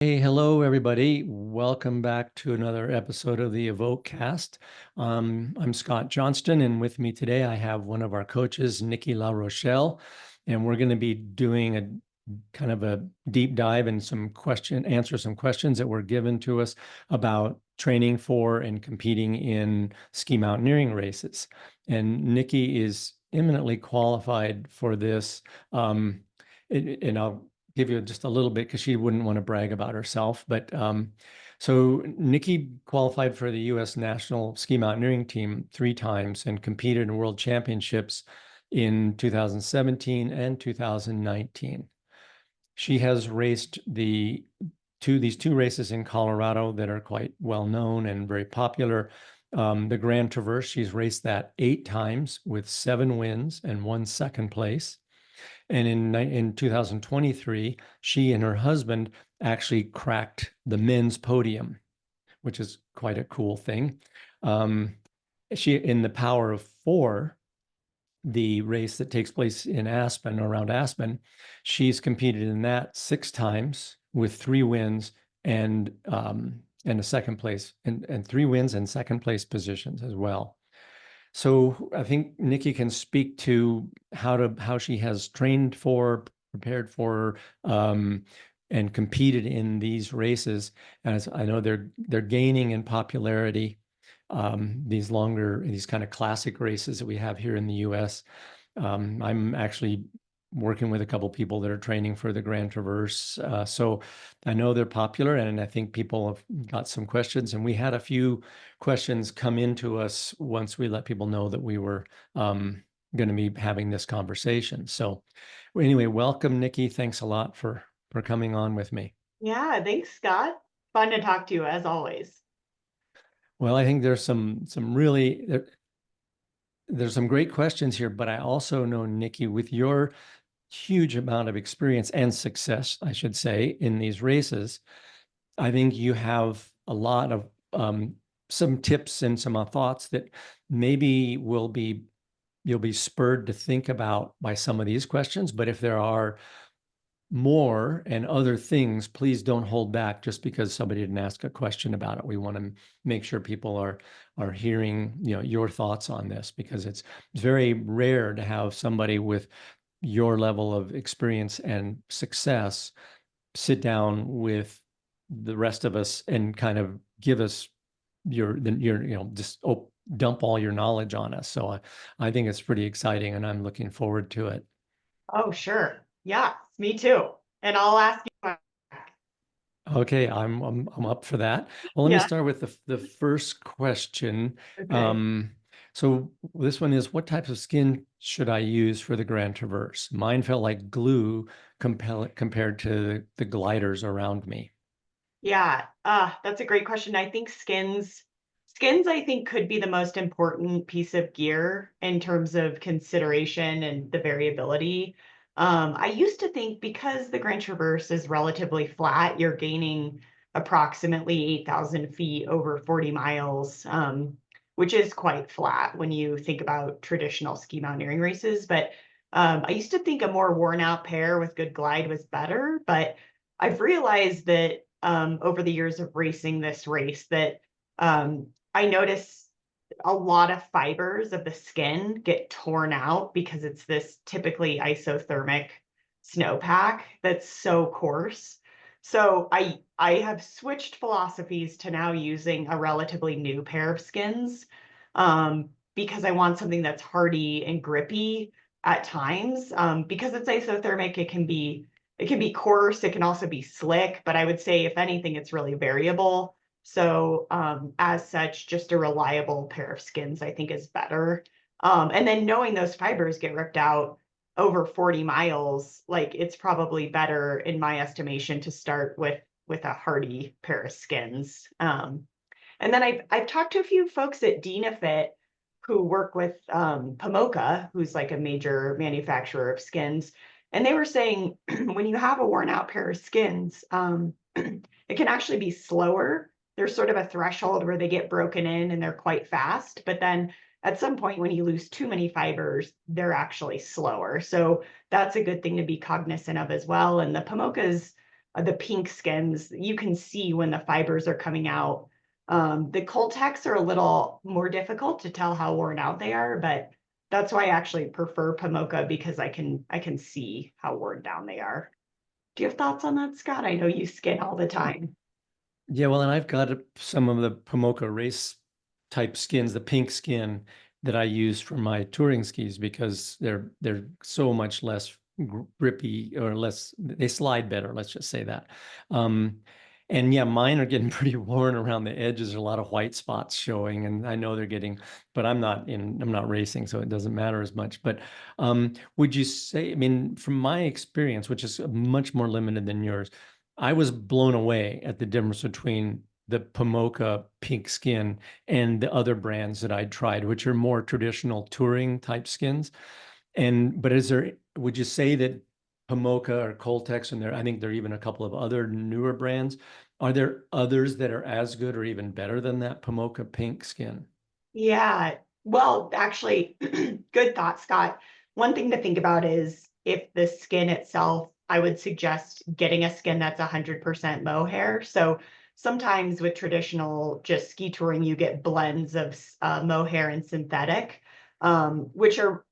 Hey, hello, everybody. Welcome back to another episode of the Evoke cast. I'm Scott Johnston, and with me today I have one of our coaches, Nikki LaRochelle, and we're going to be doing a kind of a deep dive and answer some questions that were given to us about training for and competing in ski mountaineering races. And Nikki is eminently qualified for this. And I'll give you just a little bit because she wouldn't want to brag about herself. But so Nikki qualified for the U.S. national ski mountaineering team 3 times and competed in world championships in 2017 and 2019. She has raced these two races in Colorado that are quite well known and very popular. The Grand Traverse, she's raced that 8 times with 7 wins and 1 second place. And in 2023, she and her husband actually cracked the men's podium, which is quite a cool thing. She in the Power of Four, the race that takes place in Aspen, around Aspen, she's competed in that 6 times with 3 wins and a second place and 3 wins and second place positions as well. So I think Nikki can speak to how she has trained for, prepared for, and competed in these races. As I know they're gaining in popularity. These kind of classic races that we have here in the U.S. I'm actually working with a couple people that are training for the Grand Traverse. So I know they're popular, and I think people have got some questions. And we had a few questions come into us once we let people know that we were going to be having this conversation. So anyway, welcome, Nikki. Thanks a lot for coming on with me. Yeah, thanks, Scott. Fun to talk to you as always. Well, I think there's there's some great questions here, but I also know, Nikki, with your huge amount of experience and success, I should say, in these races, I think you have a lot of some tips and some thoughts that maybe you'll be spurred to think about by some of these questions. But if there are more and other things, please don't hold back just because somebody didn't ask a question about it. We want to make sure people are hearing, your thoughts on this, because it's very rare to have somebody with your level of experience and success sit down with the rest of us and kind of give us just dump all your knowledge on us. So I think it's pretty exciting, and I'm looking forward to it. Oh, sure. Yeah, me too. And I'll ask you. Okay, I'm up for that. Well, let me Yeah. start with the first question. Okay. Um, so this one is, what types of skin should I use for the Grand Traverse? Mine felt like glue compared to the gliders around me. Yeah. That's a great question. I think skins, I think, could be the most important piece of gear in terms of consideration and the variability. I used to think because the Grand Traverse is relatively flat, you're gaining approximately 8,000 feet over 40 miles, which is quite flat when you think about traditional ski mountaineering races. But I used to think a more worn out pair with good glide was better, but I've realized that over the years of racing this race that I notice a lot of fibers of the skin get torn out because it's this typically isothermic snowpack that's so coarse. So I have switched philosophies to now using a relatively new pair of skins because I want something that's hardy and grippy at times. Because it's isothermic, it can be coarse, it can also be slick, but I would say if anything, it's really variable. So as such, just a reliable pair of skins, I think, is better. And then knowing those fibers get ripped out over 40 miles, like it's probably better in my estimation to start with a hardy pair of skins. And then I've talked to a few folks at Dynafit who work with Pomoka, who's like a major manufacturer of skins. And they were saying when you have a worn out pair of skins, it can actually be slower. There's sort of a threshold where they get broken in and they're quite fast. But then at some point, when you lose too many fibers, they're actually slower. So that's a good thing to be cognizant of as well. And the Pomokas, the pink skins, you can see when the fibers are coming out. The Coltex are a little more difficult to tell how worn out they are, but that's why I actually prefer Pomoka, because I can see how worn down they are. Do you have thoughts on that, Scott? I know you skin all the time. Yeah, well, and I've got some of the Pomoka race type skins, the pink skin that I use for my touring skis because they're so much less grippy or less, they slide better, let's just say that. Um, and yeah, mine are getting pretty worn around the edges. There's a lot of white spots showing, and I know they're getting, but I'm not racing, so it doesn't matter as much. But would you say, I mean, from my experience, which is much more limited than yours, I was blown away at the difference between the Pomoka pink skin and the other brands that I'd tried, which are more traditional touring type skins. And but would you say that Pomoka or Coltex, and I think there are even a couple of other newer brands, are there others that are as good or even better than that Pomoka pink skin? Yeah. Well, actually, good thought, Scott. One thing to think about is if the skin itself, I would suggest getting a skin that's 100% mohair. So sometimes with traditional just ski touring, you get blends of mohair and synthetic, which are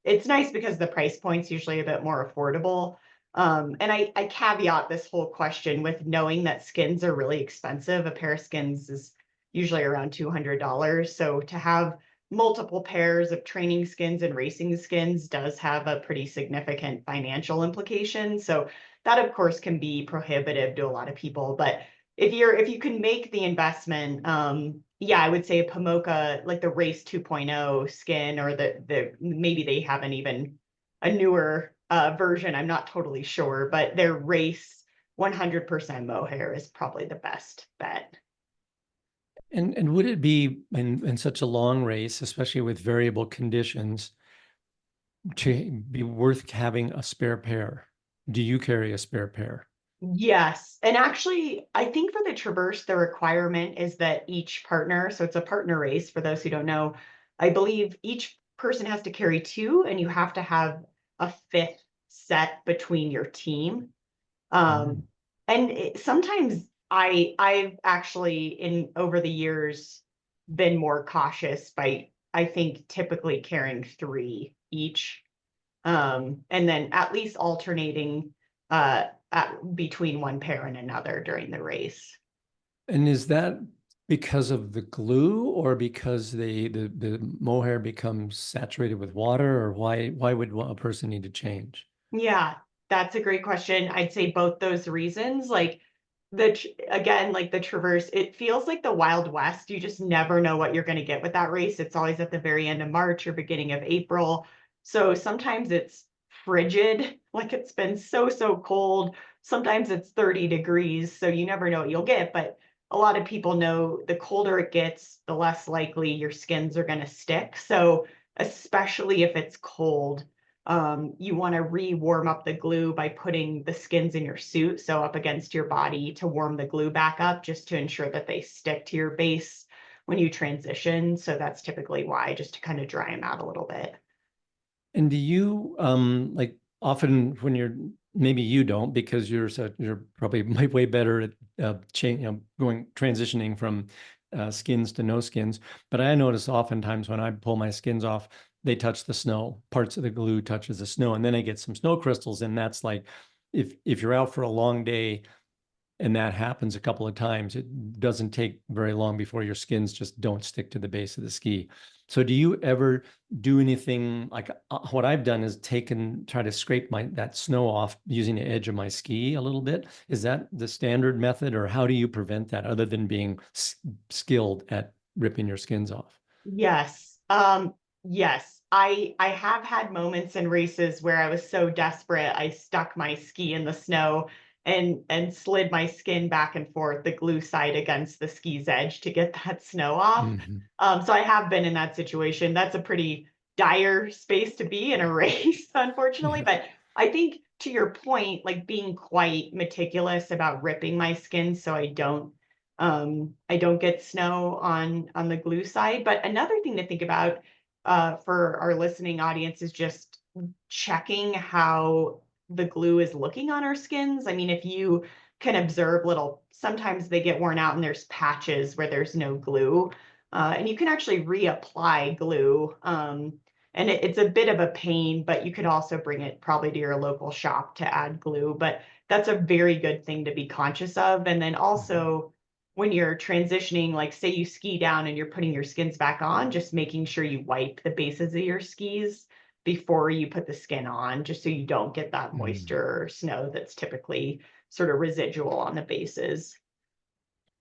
it's nice because the price point's usually a bit more affordable. And I caveat this whole question with knowing that skins are really expensive. A pair of skins is usually around $200. So to have multiple pairs of training skins and racing skins does have a pretty significant financial implication. So that of course can be prohibitive to a lot of people. But if you can make the investment, yeah, I would say a Pomoka, like the Race 2.0 skin, or the maybe they haven't even a newer version. I'm not totally sure, but their Race 100% mohair is probably the best bet. And would it be in such a long race, especially with variable conditions, to be worth having a spare pair? Do you carry a spare pair? Yes. And actually, I think for the Traverse, the requirement is that each partner, so it's a partner race for those who don't know, I believe each person has to carry two, and you have to have a fifth set between your team. Mm. Um, and sometimes I've actually in over the years been more cautious by, I think, typically carrying three each, and then at least alternating between one pair and another during the race. And is that because of the glue or because the mohair becomes saturated with water, or why would a person need to change? Yeah, that's a great question. I'd say both those reasons. Like again, like the Traverse, it feels like the Wild West. You just never know what you're going to get with that race. It's always at the very end of March or beginning of April. So sometimes it's frigid, like it's been so cold. Sometimes it's 30 degrees, so you never know what you'll get. But a lot of people know the colder it gets, the less likely your skins are going to stick. So especially if it's cold, you want to re-warm up the glue by putting the skins in your suit, so up against your body, to warm the glue back up, just to ensure that they stick to your base when you transition. So that's typically why, just to kind of dry them out a little bit. And do you like often when you're maybe you don't because you're probably way better at going transitioning from skins to no skins. But I notice oftentimes when I pull my skins off, they touch the snow. Parts of the glue touches the snow, and then I get some snow crystals, and that's like if you're out for a long day and that happens a couple of times, it doesn't take very long before your skins just don't stick to the base of the ski. So do you ever do anything like what I've done is try to scrape that snow off using the edge of my ski a little bit? Is that the standard method, or how do you prevent that other than being skilled at ripping your skins off? Yes. Yes. I have had moments in races where I was so desperate, I stuck my ski in the snow and slid my skin back and forth, the glue side against the ski's edge, to get that snow off. Mhm. So I have been in that situation. That's a pretty dire space to be in a race, unfortunately. Yeah. But I think, to your point, like being quite meticulous about ripping my skin so I don't get snow on the glue side. But another thing to think about for our listening audience is just checking how the glue is looking on our skins. I mean, if you can observe sometimes they get worn out and there's patches where there's no glue. And you can actually reapply glue. And it's a bit of a pain, but you could also bring it probably to your local shop to add glue. But that's a very good thing to be conscious of. And then also, when you're transitioning, like say you ski down and you're putting your skins back on, just making sure you wipe the bases of your skis before you put the skin on, just so you don't get that Mm, moisture or snow that's typically sort of residual on the bases.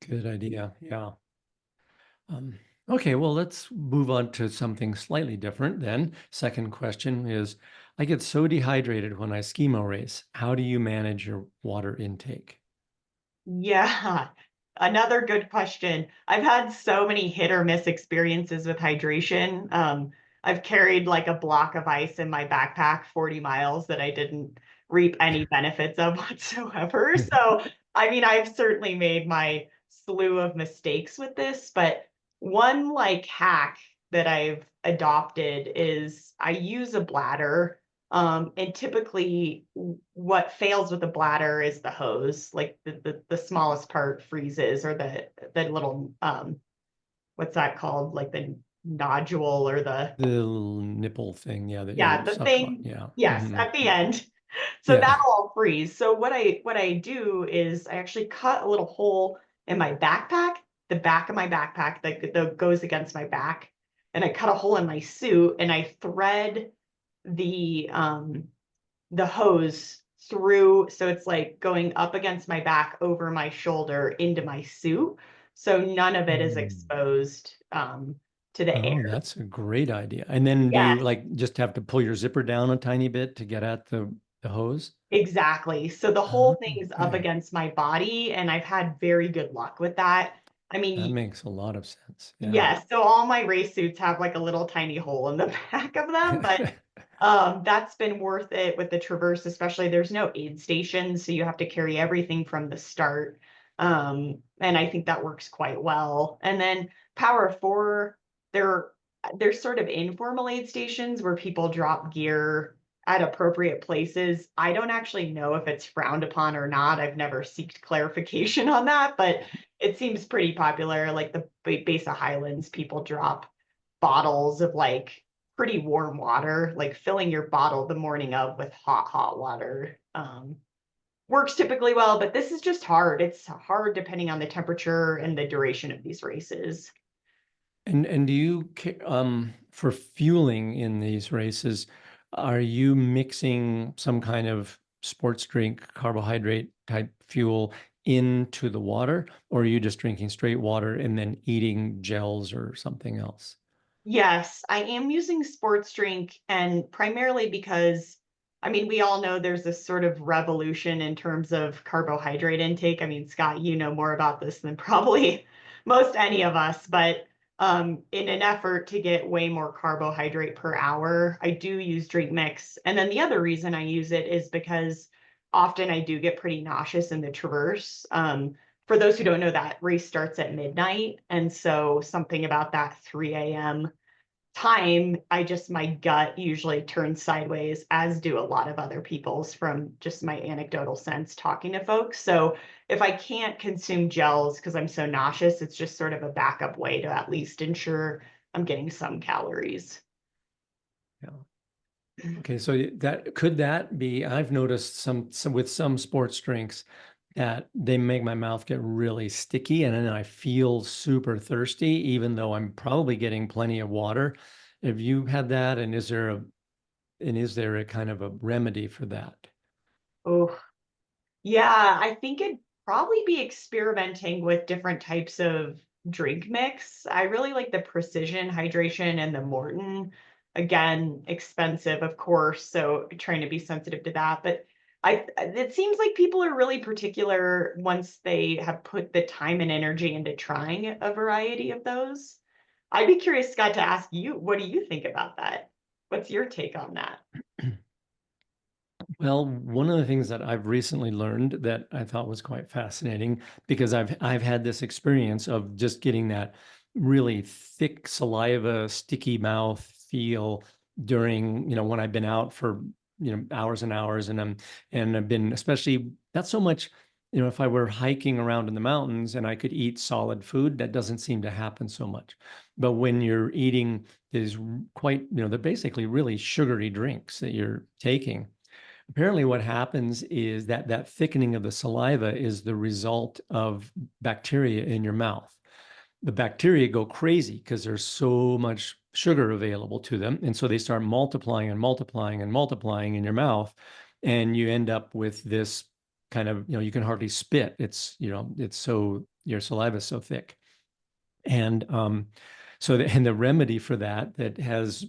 good idea. Yeah. Um, okay, well, let's move on to something slightly different then. Second question is, I get so dehydrated when I skimo race. How do you manage your water intake? Yeah, another good question. I've had so many hit or miss experiences with hydration. I've carried like a block of ice in my backpack 40 miles that I didn't reap any benefits of whatsoever. So, I mean, I've certainly made my slew of mistakes with this, but one like hack that I've adopted is I use a bladder. And typically what fails with the bladder is the hose, like the smallest part freezes, or the little what's that called? Like the nodule or the The little nipple thing, yeah, that yeah, you the suck on. thing, Yeah. yes, Hmm. at the end. So Yeah. that'll all freeze. So what I do is I actually cut a little hole in my backpack, the back of my backpack that goes against my back, and I cut a hole in my suit and I thread the hose through, so it's like going up against my back, over my shoulder, into my suit, so none of it is Mm. exposed to the Oh, air. that's a great idea. And then do you Yes, like just have to pull your zipper down a tiny bit to get at the hose? exactly. So the whole Oh, thing is up okay. against my body, and I've had very good luck with that. I That mean, makes a lot of sense. Yeah. yes, so all my race suits have like a little tiny hole in the back of them, but that's been worth it with the Traverse, especially there's no aid station, so you have to carry everything from the start. And I think that works quite well. And then Power 4, there there's sort of informal aid stations where people drop gear at appropriate places. I don't actually know if it's frowned upon or not. I've never sought clarification on that, but it seems pretty popular. Like the base of Highlands, people drop bottles of like pretty warm water, like filling your bottle the morning of with hot water. Works typically well, but this is just hard. It's hard depending on the temperature and the duration of these races. And do you for fueling in these races, are you mixing some kind of sports drink carbohydrate type fuel into the water, or are you just drinking straight water and then eating gels or something else? Yes, I am using sports drink, and primarily because, I mean, we all know there's this sort of revolution in terms of carbohydrate intake. I mean, Scott, you know more about this than probably most any of us, but in an effort to get way more carbohydrate per hour, I do use drink mix. And then the other reason I use it is because often I do get pretty nauseous in the Traverse. For those who don't know, that race starts at midnight. And so something about that 3 a.m. time, my gut usually turns sideways, as do a lot of other people's, from just my anecdotal sense talking to folks. So if I can't consume gels because I'm so nauseous, it's just sort of a backup way to at least ensure I'm getting some calories. Yeah. Okay, so that could that be, I've noticed some with some sports drinks that they make my mouth get really sticky and then I feel super thirsty, even though I'm probably getting plenty of water. Have you had that? And is there a kind of a remedy for that? Oh, yeah, I think it'd probably be experimenting with different types of drink mix. I really like the Precision Hydration and the Morton. Again, expensive, of course, so trying to be sensitive to that. But it seems like people are really particular once they have put the time and energy into trying a variety of those. I'd be curious, Scott, to ask you, what do you think about that? What's your take on that? Well, one of the things that I've recently learned that I thought was quite fascinating, because I've had this experience of just getting that really thick saliva, sticky mouth feel during, when I've been out for hours and hours, and I've been, especially not so much, if I were hiking around in the mountains and I could eat solid food, that doesn't seem to happen so much. But when you're eating these quite, they're basically really sugary drinks that you're taking. Apparently, what happens is that thickening of the saliva is the result of bacteria in your mouth. The bacteria go crazy because there's so much sugar available to them. And so they start multiplying and multiplying and multiplying in your mouth. And you end up with this kind of, you can hardly spit. It's so, your saliva is so thick. And and the remedy for that has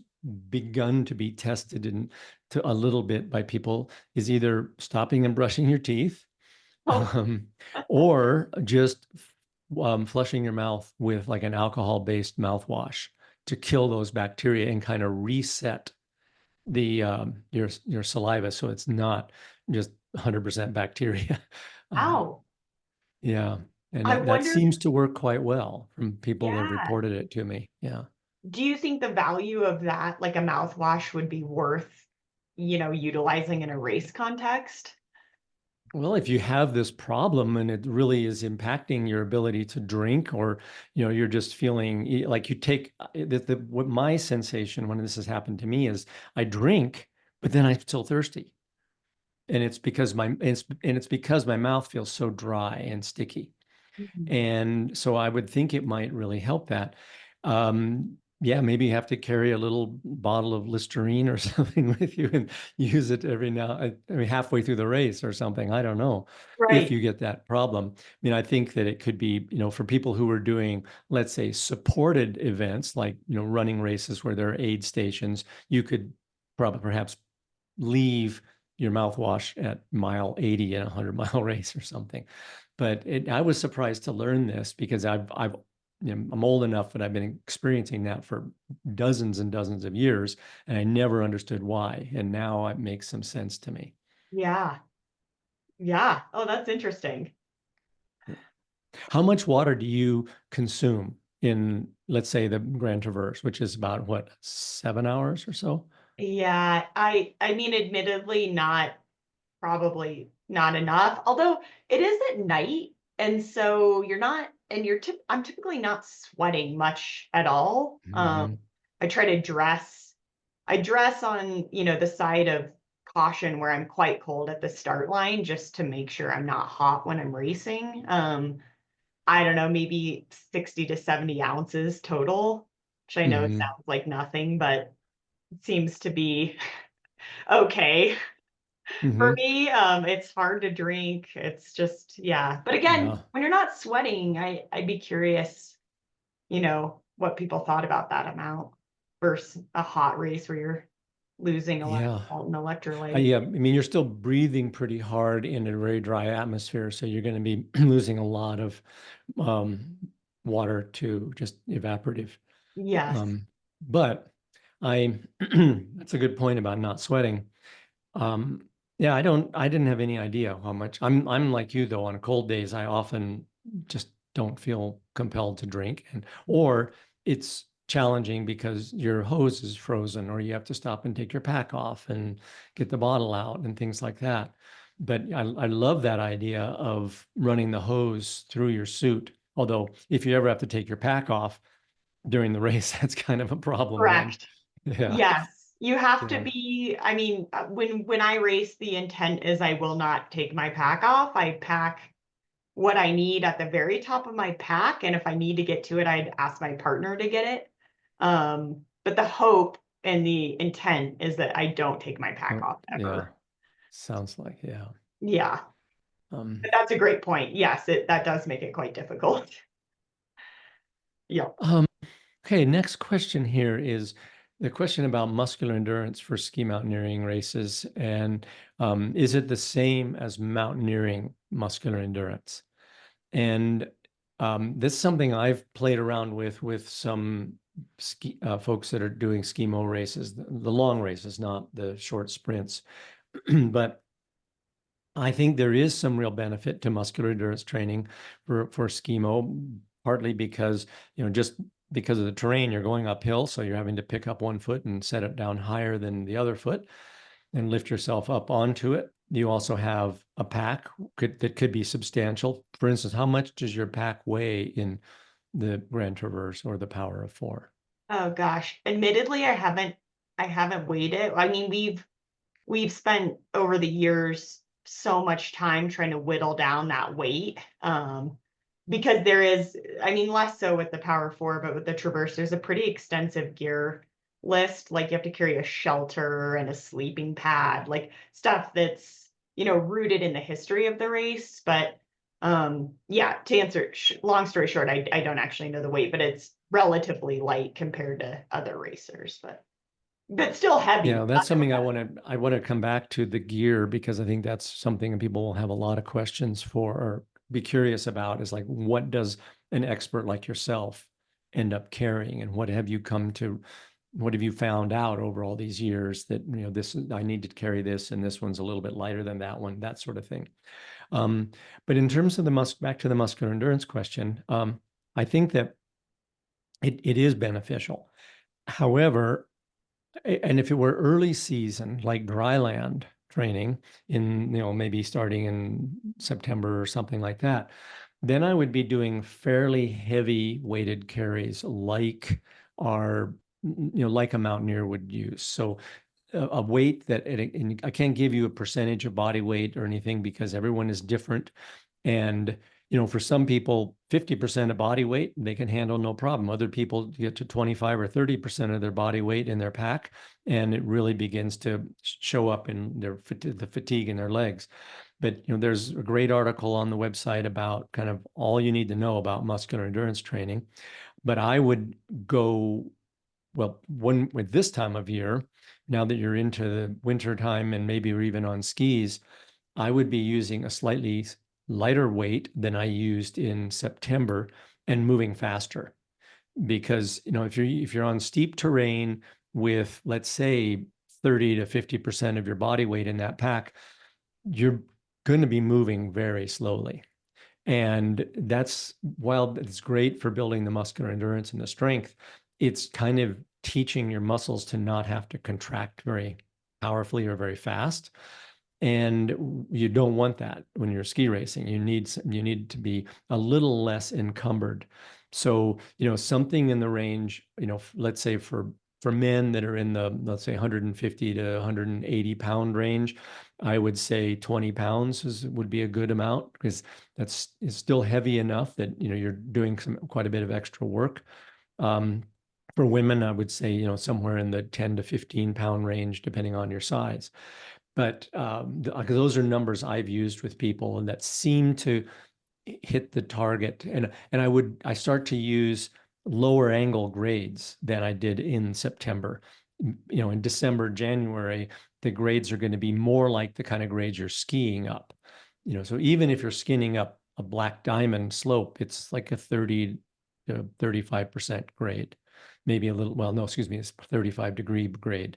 begun to be tested a little bit by people is either stopping and brushing your teeth, Oh, um, or just flushing your mouth with like an alcohol-based mouthwash to kill those bacteria and kind of reset your saliva so it's not just 100% bacteria. Um, wow. yeah, and I that wonder, seems to work quite well from people that have yeah. reported it to me. Yeah. Do you think the value of that, like a mouthwash, would be worth, utilizing in a race context? Well, if you have this problem and it really is impacting your ability to drink, or you're just feeling like you take what my sensation when this has happened to me is I drink, but then I'm still thirsty, and it's because my mouth feels so dry and sticky. Mhm. And so I would think it might really help that. Yeah, maybe you have to carry a little bottle of Listerine or something with you and use it every now, I mean, halfway through the race or something. I don't know if Right. you get that problem. I mean, I think that it could be, for people who are doing, let's say, supported events like, running races where there are aid stations, you could probably perhaps leave your mouthwash at mile 80 in a 100-mile race or something. But I was surprised to learn this because I'm old enough that I've been experiencing that for dozens and dozens of years, and I never understood why. And now it makes some sense to me. Yeah. Yeah. Oh, that's interesting. How much water do you consume in, let's say, the Grand Traverse, which is about what, 7 hours or so? Yeah. I mean, admittedly, not probably not enough. Although it is at night, and so you're not, and I'm typically not sweating much at all. Hmm. I try to dress. I dress on, the side of caution where I'm quite cold at the start line just to make sure I'm not hot when I'm racing. I don't know, maybe 60 to 70 ounces total, which I know Hmm. sounds like nothing, but it seems to be okay. For Hmm. me, it's hard to drink. It's just, yeah. But again, Yeah. when you're not sweating, I'd be curious, what people thought about that amount versus a hot race where you're losing a lot of Yeah. salt and electrolyte. Yeah, I mean, you're still breathing pretty hard in a very dry atmosphere, so you're going to be losing a lot of um, water to just evaporative. Yes. But that's a good point about not sweating. Um, yeah, I didn't have any idea how much. I'm like you though, on cold days, I often just don't feel compelled to drink, or it's challenging because your hose is frozen, or you have to stop and take your pack off and get the bottle out and things like that. But I love that idea of running the hose through your suit. Although if you ever have to take your pack off during the race, that's kind of a problem then. Correct. Yeah. Yes. You have to Yeah. be, I mean, when I race, the intent is I will not take my pack off. I pack what I need at the very top of my pack, and if I need to get to it, I'd ask my partner to get it. But the hope and the intent is that I don't take my pack Oh, off yeah. ever. Sounds like, yeah. Yeah, Um, but that's a great point. Yes, that does make it quite difficult. Yeah. um, okay, next question here is the question about muscular endurance for ski mountaineering races. And is it the same as mountaineering muscular endurance? And this is something I've played around with some folks that are doing skimo races, the long races, not the short sprints. But I think there is some real benefit to muscular endurance training for skimo, partly because, just because of the terrain, you're going uphill, so you're having to pick up one foot and set it down higher than the other foot. and lift yourself up onto it. You also have a pack that could be substantial. For instance, how much does your pack weigh in the Grand Traverse or the Power of Four? Oh gosh, admittedly, I haven't weighed it. I mean, we've spent over the years so much time trying to whittle down that weight. Because there is, I mean, less so with the Power Four, but with the Traverse, there's a pretty extensive gear list. Like you have to carry a shelter and a sleeping pad, like stuff that's, rooted in the history of the race. But yeah, to answer, long story short, I don't actually know the weight, but it's relatively light compared to other racers, but still heavy. Yeah, that's something I want to come back to the gear because I think that's something people will have a lot of questions for or be curious about is like what does an expert like yourself end up carrying and what have you found out over all these years that this I need to carry this and this one's a little bit lighter than that one, that sort of thing. Um, but in terms of back to the muscular endurance question, I think that it is beneficial. However, and if it were early season, like dry land training in, maybe starting in September or something like that, then I would be doing fairly heavy weighted carries like our, like a mountaineer would use. So a weight that, and I can't give you a percentage of body weight or anything because everyone is different. And, for some people, 50% of body weight, they can handle no problem. Other people get to 25 or 30% of their body weight in their pack, and it really begins to show up in the fatigue in their legs. But, there's a great article on the website about kind of all you need to know about muscular endurance training. But I would go, well, with this time of year, now that you're into the winter time and maybe you're even on skis, I would be using a slightly lighter weight than I used in September and moving faster. Because, if you're on steep terrain with, let's say, 30 to 50% of your body weight in that pack, you're going to be moving very slowly. And that's, while it's great for building the muscular endurance and the strength, it's kind of teaching your muscles to not have to contract very powerfully or very fast. And you don't want that when you're ski racing. You need to be a little less encumbered. So, something in the range, let's say for men that are in the, let's say, 150 to 180 pound range, I would say 20 pounds would be a good amount because that's is still heavy enough that you're doing quite a bit of extra work. Um, for women, I would say somewhere in the 10 to 15 pound range, depending on your size. But those are numbers I've used with people and that seem to hit the target. And I start to use lower angle grades than I did in September. In December, January, the grades are going to be more like the kind of grades you're skiing up. So even if you're skinning up a black diamond slope, it's like a 30 to 35% grade, maybe a little, well, no, excuse me, it's 35-degree grade.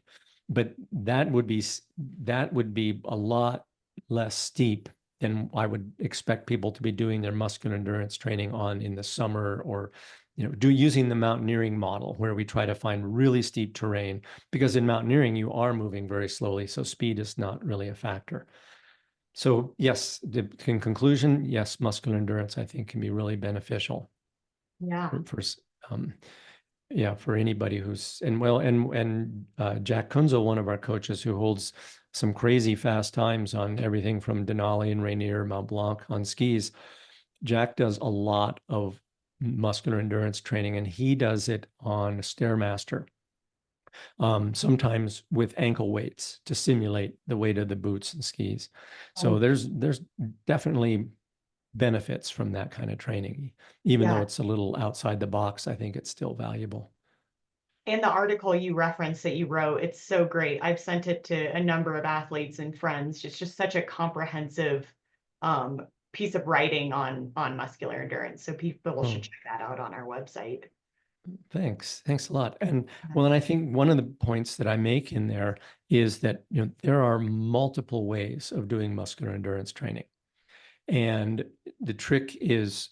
But that would be a lot less steep than I would expect people to be doing their muscular endurance training on in the summer, or using the mountaineering model where we try to find really steep terrain, because in mountaineering you are moving very slowly, so speed is not really a factor. So yes, in conclusion, yes, muscular endurance I think can be really beneficial Yeah. for um, yeah, for anybody who's, and well, and Jack Kunzel, one of our coaches who holds some crazy fast times on everything from Denali and Rainier, Mont Blanc on skis. Jack does a lot of muscular endurance training, and he does it on Stairmaster, sometimes with ankle weights to simulate the weight of the boots and skis. So Oh, there's definitely benefits from that kind of training, even though yeah. it's a little outside the box. I think it's still valuable. And the article you referenced that you wrote, it's so great. I've sent it to a number of athletes and friends. It's just such a comprehensive piece of writing on muscular endurance. So people should Oh, check that out on our website. thanks a lot. And Yeah. well, and I think one of the points that I make in there is that there are multiple ways of doing muscular endurance training. And the trick is,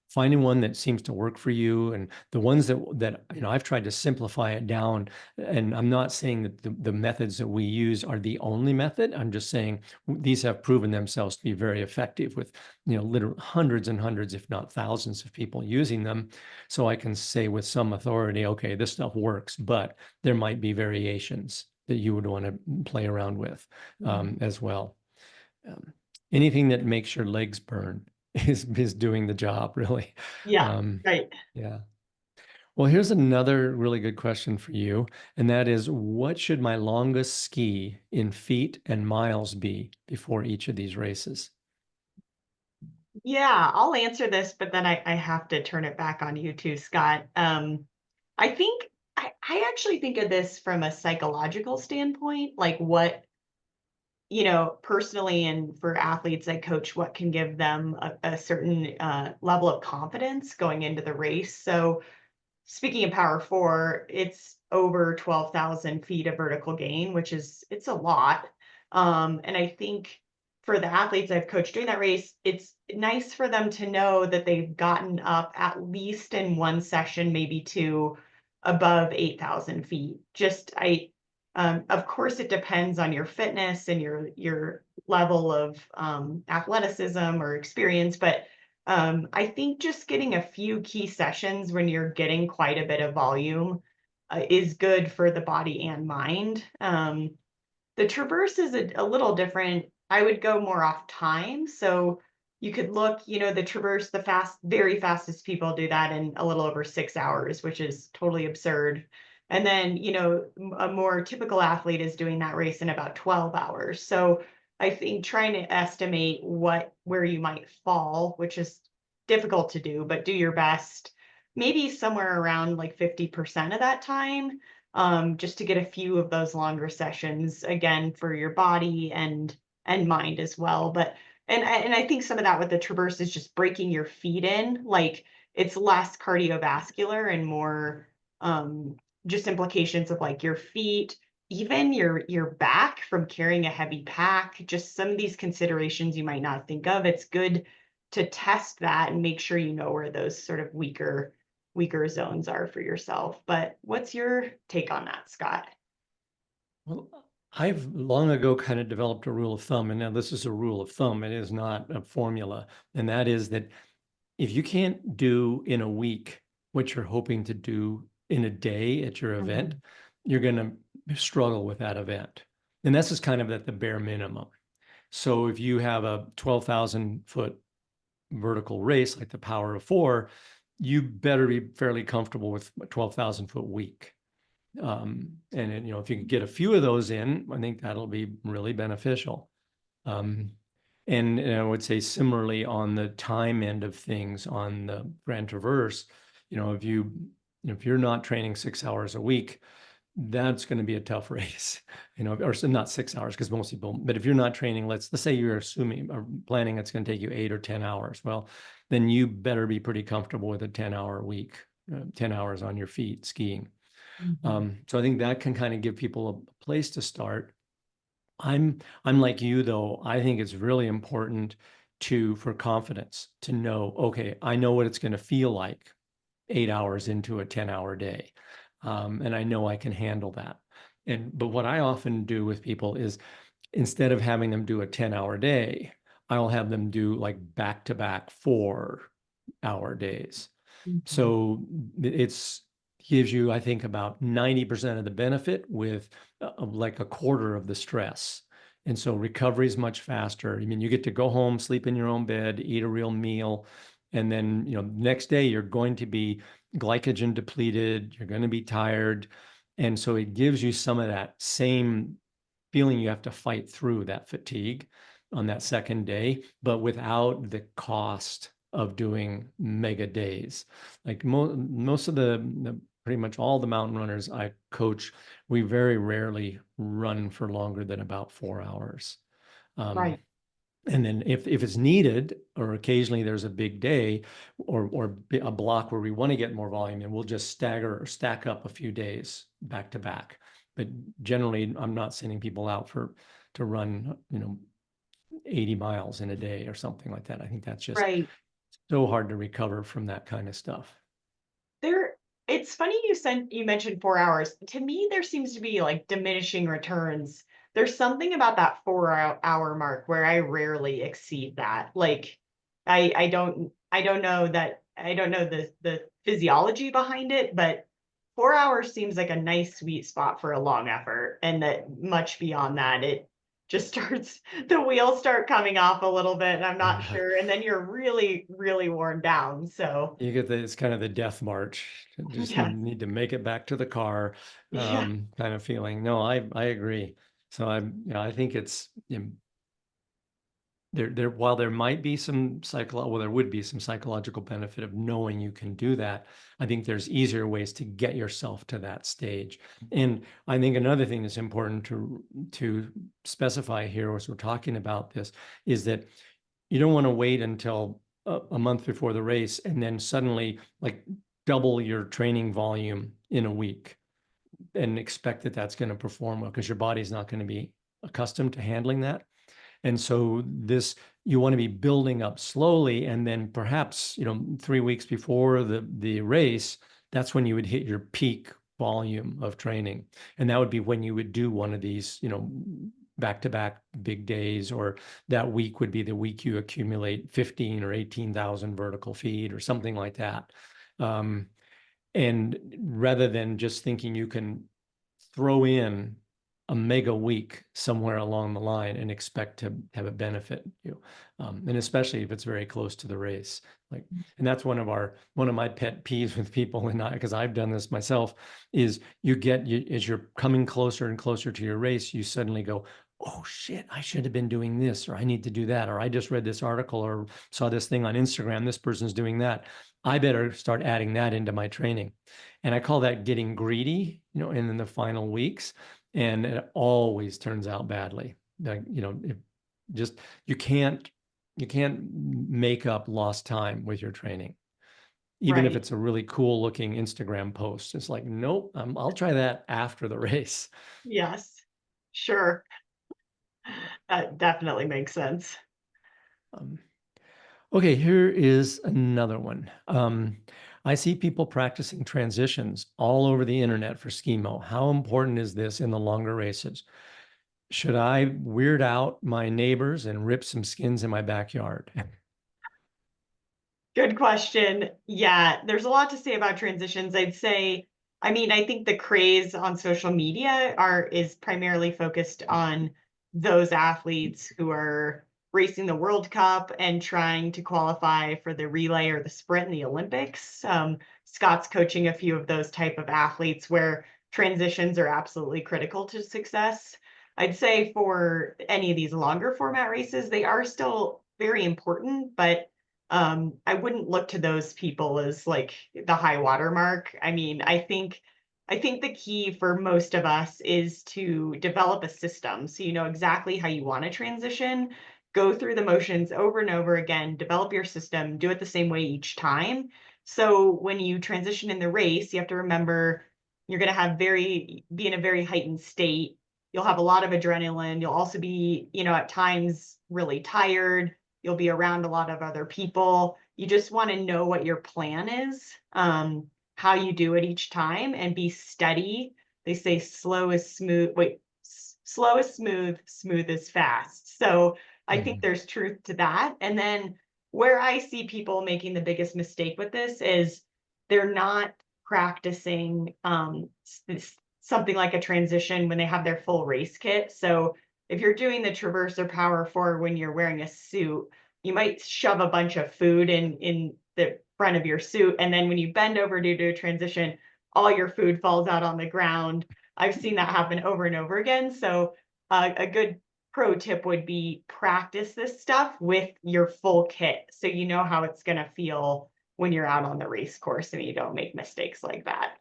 finding one that seems to work for you, and the ones that I've tried to simplify it down. And I'm not saying that the methods that we use are the only method. I'm just saying these have proven themselves to be very effective with literally hundreds and hundreds, if not thousands, of people using them. So I can say with some authority, okay, this stuff works, but there might be variations that you would want to play around with as well. Um, Anything that makes your legs burn is doing the job, really. Yeah, Um, right. yeah. Well, here's another really good question for you, and that is, what should my longest ski in feet and miles be before each of these races? Yeah, I'll answer this, but then I have to turn it back on you too, Scott. I think I actually think of this from a psychological standpoint, like what, personally and for athletes I coach, what can give them a certain level of confidence going into the race. So speaking of Power 4, it's over 12,000 feet of vertical gain, which is it's a lot. And I think for the athletes I've coached during that race, it's nice for them to know that they've gotten up at least in one session, maybe two, above 8,000 feet. Of course, it depends on your fitness and your level of athleticism or experience, but I think just getting a few key sessions when you're getting quite a bit of volume is good for the body and mind. The traverse is a little different. I would go more off time. So you could look, the traverse, very fastest people do that in a little over 6 hours, which is totally absurd. And then, a more typical athlete is doing that race in about 12 hours. So I think trying to estimate where you might fall, which is difficult to do, but do your best, maybe somewhere around like 50% of that time, just to get a few of those longer sessions again for your body and mind as well. But and I think some of that with the traverse is just breaking your feet in, like it's less cardiovascular and more um, just implications of like your feet, even your back from carrying a heavy pack. Just some of these considerations you might not think of. It's good to test that and make sure you know where those sort of weaker zones are for yourself. But what's your take on that, Scott? Well, I've long ago kind of developed a rule of thumb, and now this is a rule of thumb. It is not a formula. And that is that if you can't do in a week what you're hoping to do in a day at your event, Mhm. you're going to struggle with that event. And that's just kind of at the bare minimum. So if you have a 12,000-foot vertical race like the Power of Four, you better be fairly comfortable with a 12,000-foot week. And if you can get a few of those in, I think that'll be really beneficial. Um, and I would say similarly on the time end of things on the Grand Traverse, if you're not training 6 hours a week, that's going to be a tough race, or not 6 hours because most people, but if you're not training, let's say you're assuming or planning it's going to take you 8 or 10 hours. Well, then you better be pretty comfortable with a 10-hour week, 10 hours on your feet skiing. Mhm. So I think that can kind of give people a place to start. I'm like you though. I think it's really important for confidence to know, okay, I know what it's going to feel like 8 hours into a 10-hour day. And I know I can handle that. But what I often do with people is instead of having them do a 10-hour day, I'll have them do like back-to-back 4-hour days. Mhm. So it's gives you, I think, about 90% of the benefit with like a quarter of the stress. And so recovery is much faster. I mean, you get to go home, sleep in your own bed, eat a real meal, and then, next day you're going to be glycogen depleted, you're going to be tired. And so it gives you some of that same feeling you have to fight through that fatigue on that second day, but without the cost of doing mega days. Like most of pretty much all the mountain runners I coach, we very rarely run for longer than about 4 hours. Um, Right. and then if it's needed, or occasionally there's a big day or a block where we want to get more volume, and we'll just stagger or stack up a few days back to back. But generally, I'm not sending people out to run, 80 miles in a day or something like that. I think that's just Right. So hard to recover from that kind of stuff. There it's funny you mentioned 4 hours. To me, there seems to be, like, diminishing returns. There's something about that 4 hour mark where I rarely exceed that. Like, I don't know the physiology behind it, but 4 hours seems like a nice sweet spot for a long effort, and that much beyond that, it just starts the wheels start coming off a little bit, and I'm not Yeah. sure, and then you're really, really worn down, so You get it's kind of the death march. Just yes. need to make it back to the car, Yeah. kind of feeling. No, I agree. So I think it's there while there might be some well, there would be some psychological benefit of knowing you can do that. I think there's easier ways to get yourself to that stage. And I think another thing that's important to specify here as we're talking about this is that you don't want to wait until a month before the race and then suddenly like double your training volume in a week and expect that that's going to perform well, because your body's not going to be accustomed to handling that. And so you want to be building up slowly, and then perhaps 3 weeks before the race, that's when you would hit your peak volume of training, and that would be when you would do one of these back-to-back big days, or that week would be the week you accumulate 15 or 18,000 vertical feet or something like that. And rather than just thinking you can throw in a mega week somewhere along the line and expect to have it benefit you, and especially if it's very close to the race. Like, and that's one of my pet peeves with people, and because I've done this myself, is as you're coming closer and closer to your race, you suddenly go, oh shit, I should have been doing this, or I need to do that, or I just read this article or saw this thing on Instagram, this person's doing that. I better start adding that into my training. And I call that getting greedy, in the final weeks. And it always turns out badly. Like, it just, you can't make up lost time with your training. Even if Right. it's a really cool looking Instagram post, it's like, nope, I'll try that after the race. Yes. Sure. That definitely makes sense. Um, Okay, here is another one. I see people practicing transitions all over the internet for skimo. How important is this in the longer races? Should I weird out my neighbors and rip some skins in my backyard? Good question. Yeah, there's a lot to say about transitions. I mean, I think the craze on social media is primarily focused on those athletes who are racing the World Cup and trying to qualify for the relay or the sprint in the Olympics. Scott's coaching a few of those type of athletes where transitions are absolutely critical to success. I'd say for any of these longer format races, they are still very important, but I wouldn't look to those people as like the high water mark. I mean, I think the key for most of us is to develop a system so you know exactly how you want to transition, go through the motions over and over again, develop your system, do it the same way each time. So when you transition in the race, you have to remember you're going to be in a very heightened state. You'll have a lot of adrenaline. You'll also be, at times really tired. You'll be around a lot of other people. You just want to know what your plan is, how you do it each time, and be steady. They say slow is smooth. Wait, slow is smooth, smooth is fast. So I think Mhm. there's truth to that. And then where I see people making the biggest mistake with this is they're not practicing something like a transition when they have their full race kit. So if you're doing the traverse or power four when you're wearing a suit, you might shove a bunch of food in the front of your suit, and then when you bend over to do a transition, all your food falls out on the ground. I've seen that happen over and over again. So a good pro tip would be practice this stuff with your full kit so you know how it's going to feel when you're out on the race course and you don't make mistakes like that.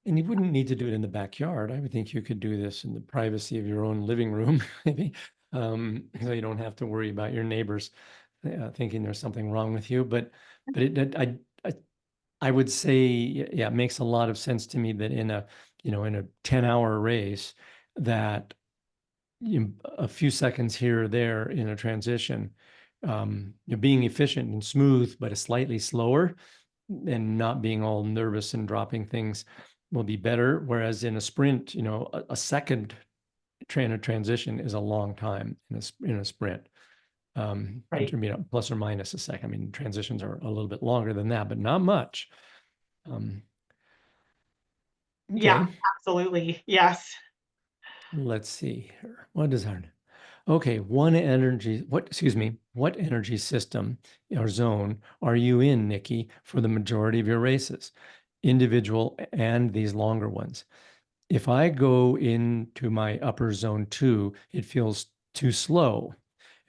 And you wouldn't need to do it in the backyard. I would think you could do this in the privacy of your own living room, maybe, so you don't have to worry about your neighbors thinking there's something wrong with you. But I would say, yeah, it makes a lot of sense to me that in a 10-hour race, that a few seconds here or there in a transition being efficient and smooth, but a slightly slower, and not being all nervous and dropping things will be better. Whereas in a sprint, a second transition is a long time in a sprint. In Right. terms, plus or minus a second. I mean, transitions are a little bit longer than that, but not much. Um, Yeah, okay, absolutely. Yes. let's see here. What is our Okay, what energy system or zone are you in, Nikki, for the majority of your races, individual and these longer ones? If I go into my upper zone 2, it feels too slow.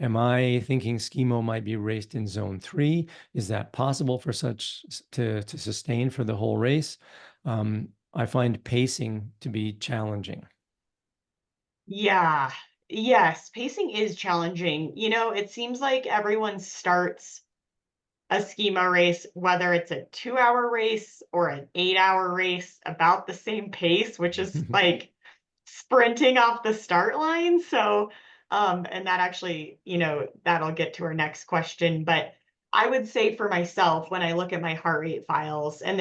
Am I thinking skimo might be raced in zone 3? Is that possible for such to sustain for the whole race? I find pacing to be challenging. Yeah. Yes. Pacing is challenging. It seems like everyone starts a schema race, whether it's a 2-hour race or an 8-hour race, about the same pace, which is like sprinting off the start line. So, and that actually, that'll get to our next question. But I would say for myself, when I look at my heart rate files, and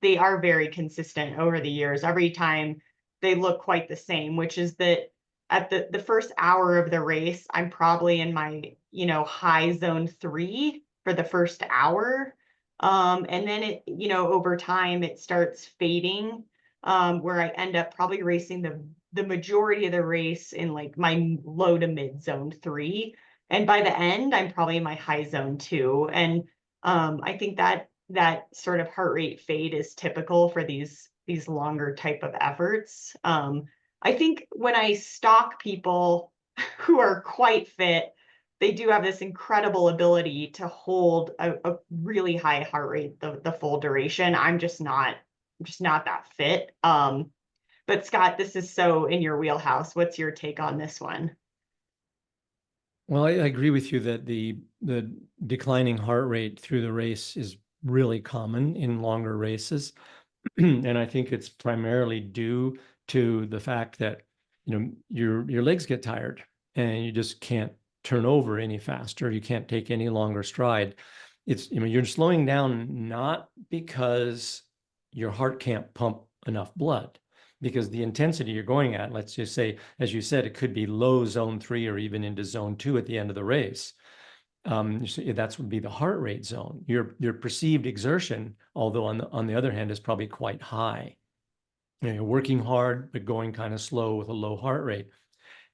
they are very consistent over the years, every time they look quite the same, which is that at the first hour of the race, I'm probably in my, high zone 3 for the first hour. And then over time it starts fading, where I end up probably racing the majority of the race in like my low to mid zone 3. And by the end, I'm probably in my high zone 2. And I think that sort of heart rate fade is typical for these longer type of efforts. I think when I stalk people who are quite fit, they do have this incredible ability to hold a really high heart rate the full duration. I'm just not that fit. But Scott, this is so in your wheelhouse. What's your take on this one? Well, I agree with you that the declining heart rate through the race is really common in longer races. And I think it's primarily due to the fact that your legs get tired and you just can't turn over any faster. You can't take any longer stride. It's you're slowing down not because your heart can't pump enough blood, because the intensity you're going at, let's just say, as you said, it could be low zone 3 or even into zone 2 at the end of the race. That's would be the heart rate zone. Your perceived exertion, although on the other hand, is probably quite high. You're working hard but going kind of slow with a low heart rate.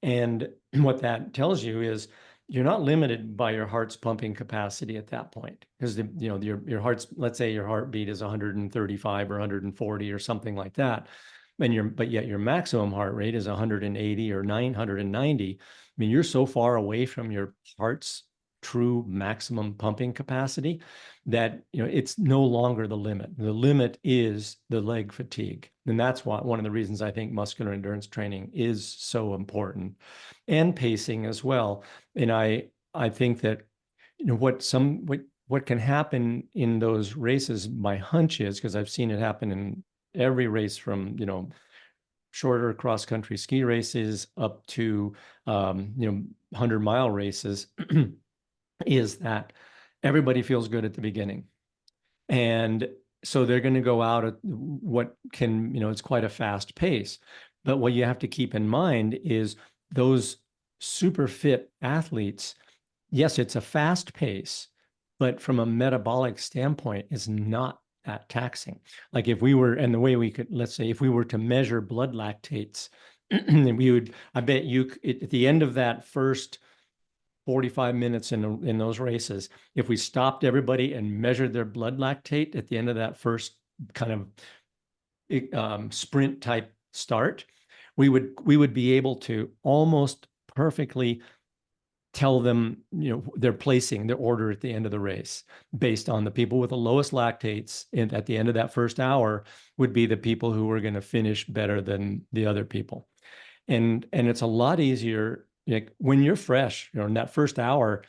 And what that tells you is you're not limited by your heart's pumping capacity at that point, because your heart's, let's say your heartbeat is 135 or 140 or something like that, but yet your maximum heart rate is 180 or 990. I mean, you're so far away from your heart's true maximum pumping capacity that it's no longer the limit. The limit is the leg fatigue, and that's one of the reasons I think muscular endurance training is so important, and pacing as well. And I think that what can happen in those races, my hunch is, because I've seen it happen in every race from shorter cross country ski races up to 100-mile races, is that everybody feels good at the beginning. And so they're going to go out at what can, it's quite a fast pace. But what you have to keep in mind is those super fit athletes, yes, it's a fast pace, but from a metabolic standpoint, it's not that taxing. Like if we were, and the way we could, let's say, if we were to measure blood lactates, I bet you, at the end of that first 45 minutes in those races, if we stopped everybody and measured their blood lactate at the end of that first kind of sprint type start, we would be able to almost perfectly tell them their placing, their order at the end of the race, based on the people with the lowest lactates at the end of that first hour would be the people who were going to finish better than the other people. And it's a lot easier, like when you're fresh, in that first hour,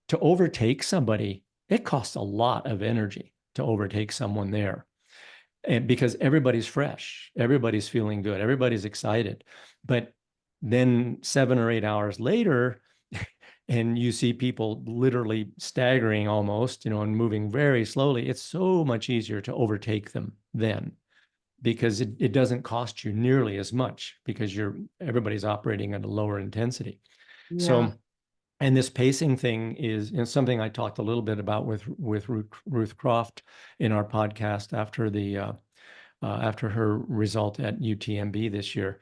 to overtake somebody. It costs a lot of energy to overtake someone there, and because everybody's fresh, everybody's feeling good, everybody's excited. But then 7 or 8 hours later, and you see people literally staggering almost, and moving very slowly, it's so much easier to overtake them then, because it doesn't cost you nearly as much because everybody's operating at a lower intensity. Yeah. So, and this pacing thing is, something I talked a little bit about with Ruth Croft in our podcast after her result at UTMB this year.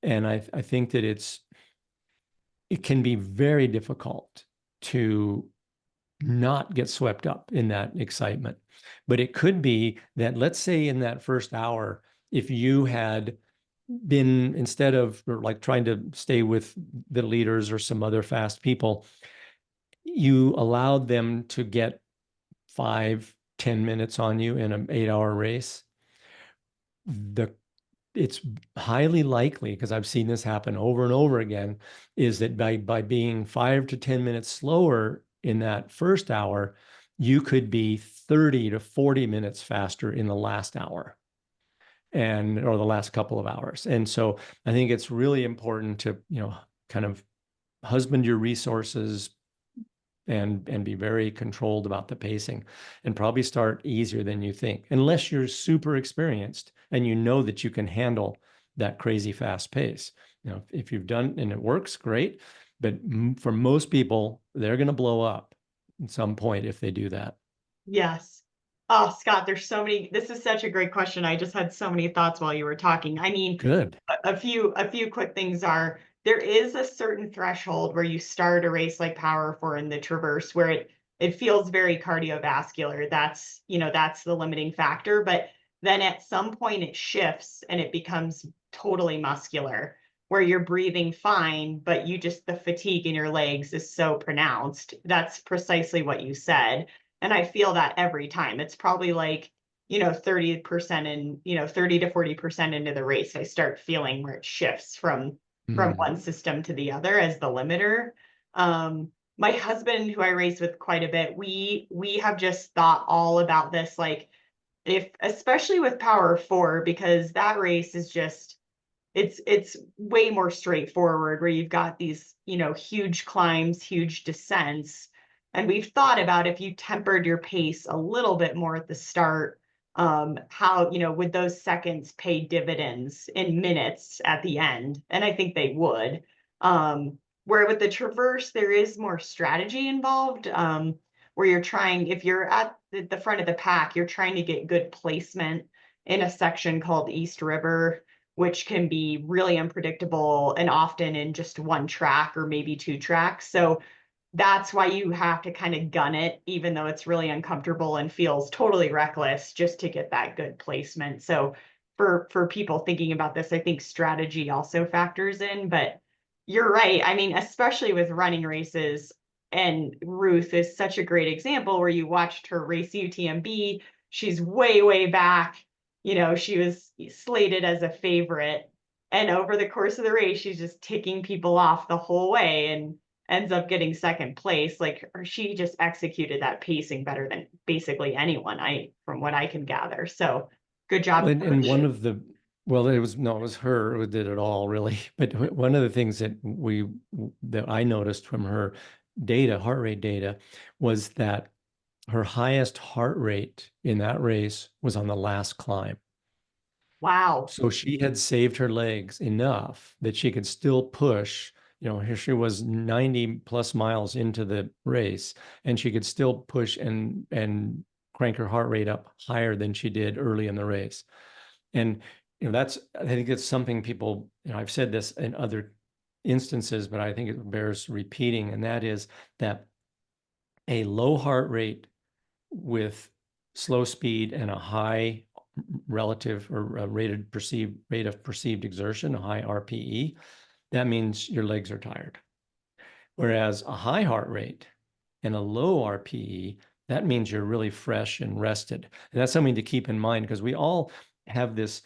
And I think that it can be very difficult to not get swept up in that excitement. But it could be that, let's say, in that first hour, if you had been, instead of like trying to stay with the leaders or some other fast people, you allowed them to get 5, 10 minutes on you in an 8 hour race, the it's highly likely, because I've seen this happen over and over again, is that by being 5 to 10 minutes slower in that first hour, you could be 30 to 40 minutes faster in the last hour or the last couple of hours. And so I think it's really important to, kind of husband your resources and be very controlled about the pacing, and probably start easier than you think, unless you're super experienced and you know that you can handle that crazy fast pace. If you've done and it works, great. But for most people, they're going to blow up at some point if they do that. Yes. Oh, Scott, there's so many. This is such a great question. I just had so many thoughts while you were talking. I mean, Good. a few quick things are, there is a certain threshold where you start a race like Power for in the Traverse where it feels very cardiovascular. That's the limiting factor. But then at some point it shifts and it becomes totally muscular, where you're breathing fine, but the fatigue in your legs is so pronounced. That's precisely what you said. And I feel that every time. It's probably like, 30% and 30 to 40% into the race, I start feeling where it shifts from Mm. one system to the other as the limiter. My husband, who I race with quite a bit, we have just thought all about this, like, if especially with Power 4, because that race is just, it's way more straightforward, where you've got these, huge climbs, huge descents. And we've thought about, if you tempered your pace a little bit more at the start, how, would those seconds pay dividends in minutes at the end? And I think they would. Where with the Traverse, there is more strategy involved, where you're trying, if you're at the front of the pack, you're trying to get good placement in a section called East River, which can be really unpredictable and often in just one track or maybe two tracks. So that's why you have to kind of gun it, even though it's really uncomfortable and feels totally reckless, just to get that good placement. So for people thinking about this, I think strategy also factors in. But you're right. I mean, especially with running races, and Ruth is such a great example, where you watched her race UTMB. She's way, way back. She was slated as a favorite. And over the course of the race, she's just ticking people off the whole way and ends up getting second place. Like, or she just executed that pacing better than basically anyone, from what I can gather. So good job, And coach. one of the, well, it was her who did it all, really. But one of the things that I noticed from her heart rate data, was that her highest heart rate in that race was on the last climb. Wow. So she had saved her legs enough that she could still push. Here she was 90 plus miles into the race, and she could still push and crank her heart rate up higher than she did early in the race. And I think it's something people, I've said this in other instances, but I think it bears repeating, and that is that a low heart rate with slow speed and a high relative or rate of perceived exertion, a high RPE, that means your legs are tired. Whereas a high heart rate and a low RPE, that means you're really fresh and rested. And that's something to keep in mind, because we all have this,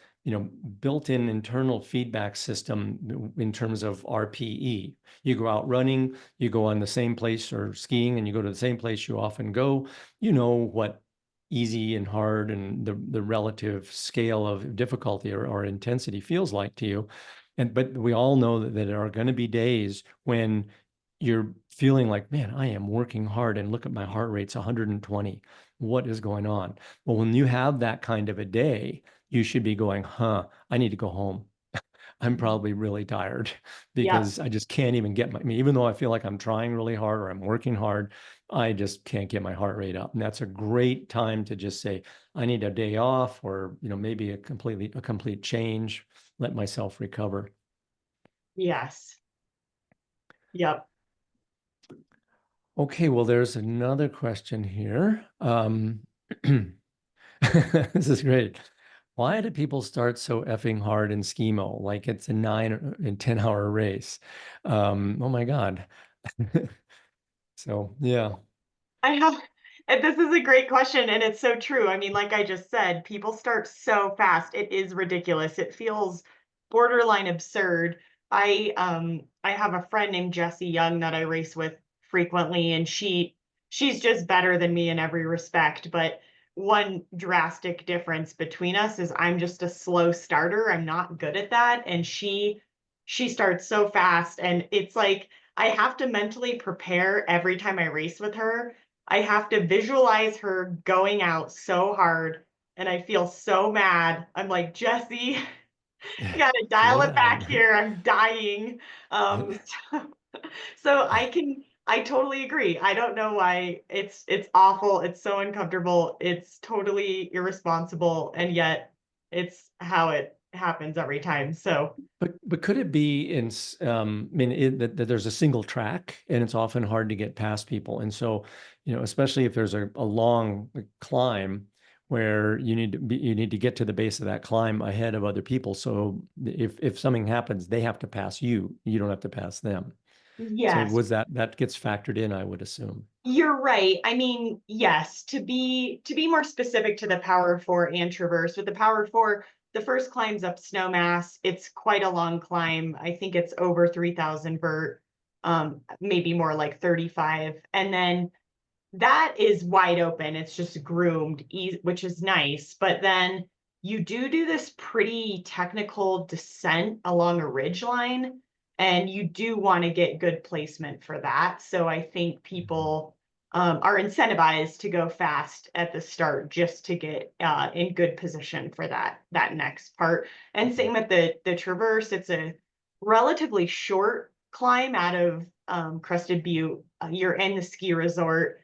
built-in internal feedback system in terms of RPE. You go out running, you go on the same place, or skiing, and you go to the same place you often go. You know what easy and hard and the relative scale of difficulty or intensity feels like to you. But we all know that there are going to be days when you're feeling like, man, I am working hard and look at my heart rate's 120. What is going on? Well, when you have that kind of a day, you should be going, I need to go home. I'm probably really tired Yep. because I just can't even get I mean, even though I feel like I'm trying really hard or I'm working hard, I just can't get my heart rate up. And that's a great time to just say, I need a day off, or, maybe a complete change, let myself recover. Yes. Yep. Okay, well, there's another question here. This is great. Why do people start so effing hard in skimo? Like it's a 9 and 10 hour race. Oh my God. So yeah. I have, and this is a great question, and it's so true. I mean, like I just said, people start so fast. It is ridiculous. It feels borderline absurd. I have a friend named Jessie Young that I race with frequently, and she's just better than me in every respect. But one drastic difference between us is I'm just a slow starter. I'm not good at that, and she starts so fast, and it's like I have to mentally prepare every time I race with her. I have to visualize her going out so hard, and I feel so mad. I'm like, Jesse, you gotta dial Slow it back down. here. I'm dying. So, so I totally agree. I don't know why it's awful. It's so uncomfortable. It's totally irresponsible, and yet it's how it happens every time. So But could it be I mean, that there's a single track and it's often hard to get past people. And so, especially if there's a long climb where you need to get to the base of that climb ahead of other people. So if something happens, they have to pass you. You don't have to pass them. So yes, was that gets factored in, I would assume. you're right. I mean, yes, to be more specific to the Power 4 and Traverse, with the Power 4, the first climb's up Snowmass. It's quite a long climb. I think it's over 3,000 vert, maybe more like 35. And then that is wide open. It's just groomed, which is nice. But then you do this pretty technical descent along a ridge line, and you do want to get good placement for that. So I think Mhm. people are incentivized to go fast at the start just to get in good position for that next part. And same with the traverse. It's a relatively short climb out of Crested Butte. You're in the ski resort,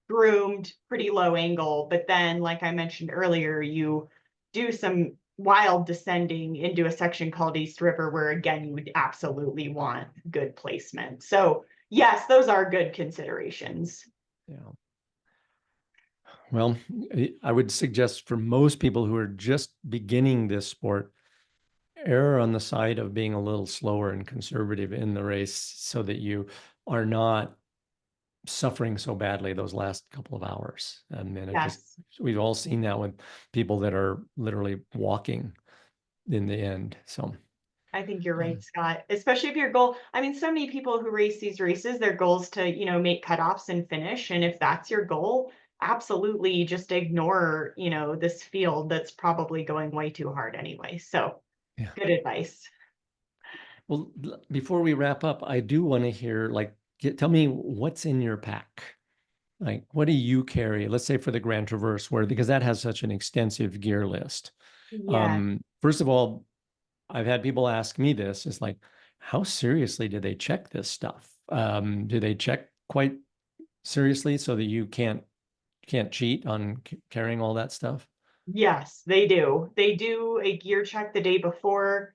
groomed, pretty low angle. But then, like I mentioned earlier, you do some wild descending into a section called East River, where again, you would absolutely want good placement. So, yes, those are good considerations. Yeah. Well, I would suggest for most people who are just beginning this sport, err on the side of being a little slower and conservative in the race so that you are not suffering so badly those last couple of hours. And then Yes, we've all seen that with people that are literally walking in the end. So, I think you're right, um, Scott. Especially if your goal, I mean, so many people who race these races, their goal is to, make cutoffs and finish. And if that's your goal, absolutely just ignore, this field that's probably going way too hard anyway. So yeah. good advice. Well, before we wrap up, I do want to hear tell me what's in your pack. Like, what do you carry? Let's say for the Grand Traverse, because that has such an extensive gear list. Yeah. First of all, I've had people ask me this, is like, how seriously do they check this stuff? Do they check quite seriously so that you can't cheat on carrying all that stuff? Yes, they do. They do a gear check the day before.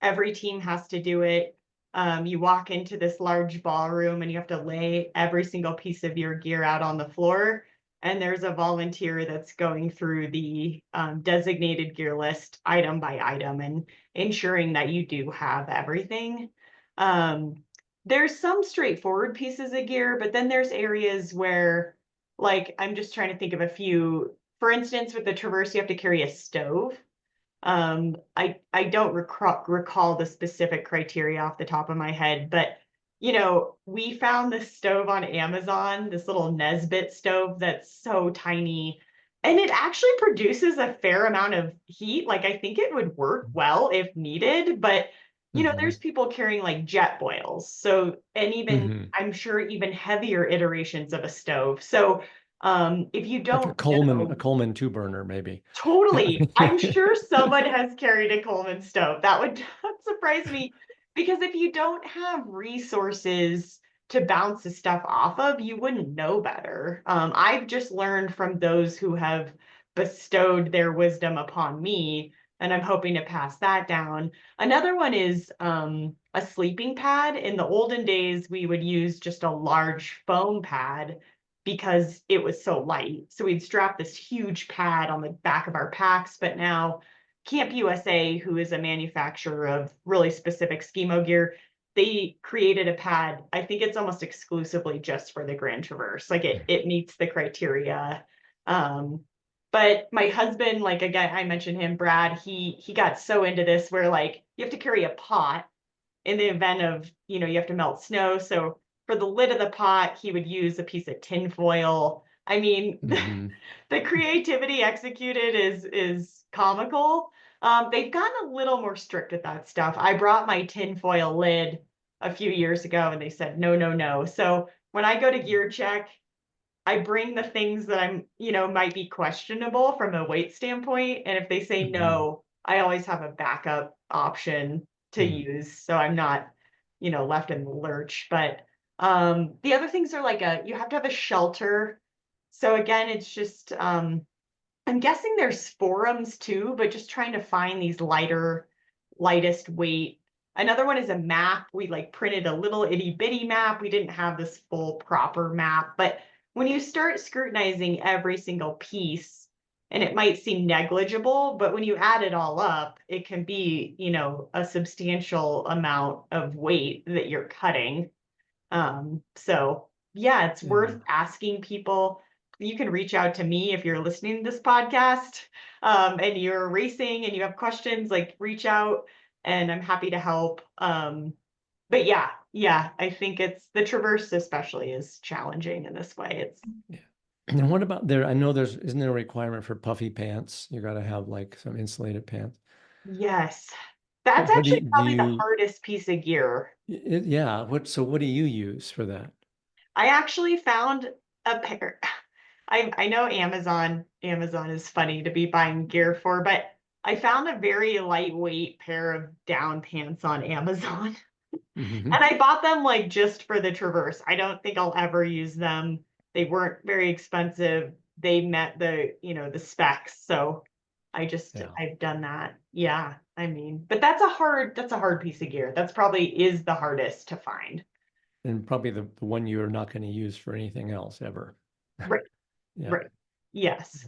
Every team has to do it. You walk into this large ballroom and you have to lay every single piece of your gear out on the floor. And there's a volunteer that's going through the designated gear list item by item and ensuring that you do have everything. Um, there's some straightforward pieces of gear, but then there's areas where, like, I'm just trying to think of a few. For instance, with the Traverse, you have to carry a stove. I don't recall the specific criteria off the top of my head, but we found this stove on Amazon, this little Nesbit stove that's so tiny, and it actually produces a fair amount of heat. Like I think it would work well if needed, but there's people carrying like jet boils. So, and even Hmm. I'm sure even heavier iterations of a stove. So, if you Like don't A know, Coleman two burner, maybe. totally. I'm sure someone has carried a Coleman stove. That would not surprise me because if you don't have resources to bounce the stuff off of, you wouldn't know better. I've just learned from those who have bestowed their wisdom upon me, and I'm hoping to pass that down. Another one is a sleeping pad. In the olden days, we would use just a large foam pad because it was so light. So we'd strap this huge pad on the back of our packs. But now Camp USA, who is a manufacturer of really specific skimo gear, they created a pad. I think it's almost exclusively just for the Grand Traverse. Like it meets the criteria. Um, but my husband, like again, I mentioned him, Brad, he got so into this where like you have to carry a pot in the event of, you have to melt snow. So for the lid of the pot, he would use a piece of tin foil. I mean, Hmm. the creativity executed is comical. They've gotten a little more strict with that stuff. I brought my tin foil lid a few years ago and they said, no, no, no. So when I go to gear check, I bring the things that might be questionable from a weight standpoint. And if they say Hmm. no, I always have a backup option to use. So I'm not, left in the lurch. But the other things are like you have to have a shelter. So again, it's just I'm guessing there's forums too, but just trying to find these lightest weight. Another one is a map. We like printed a little itty bitty map. We didn't have this full proper map, but when you start scrutinizing every single piece, and it might seem negligible, but when you add it all up, it can be, a substantial amount of weight that you're cutting. So yeah, it's Yeah. worth asking people. You can reach out to me if you're listening to this podcast, and you're racing and you have questions, like reach out and I'm happy to help. But yeah, I think it's the Traverse especially is challenging in this way. It's Yeah. And what about there? I know isn't there a requirement for puffy pants? You got to have like some insulated pants. yes, that's What actually do probably the you, hardest piece of gear. yeah, so what do you use for that? I actually found a pair. I know Amazon is funny to be buying gear for, but I found a very lightweight pair of down pants on Amazon. Hmm. And I bought them like just for the Traverse. I don't think I'll ever use them. They weren't very expensive. They met the specs. So Yeah. I've done that. Yeah. I mean, but that's a hard piece of gear. That's probably is the hardest to find. And probably the one you're not going to use for anything else ever. Right. Yeah. Right. Yes.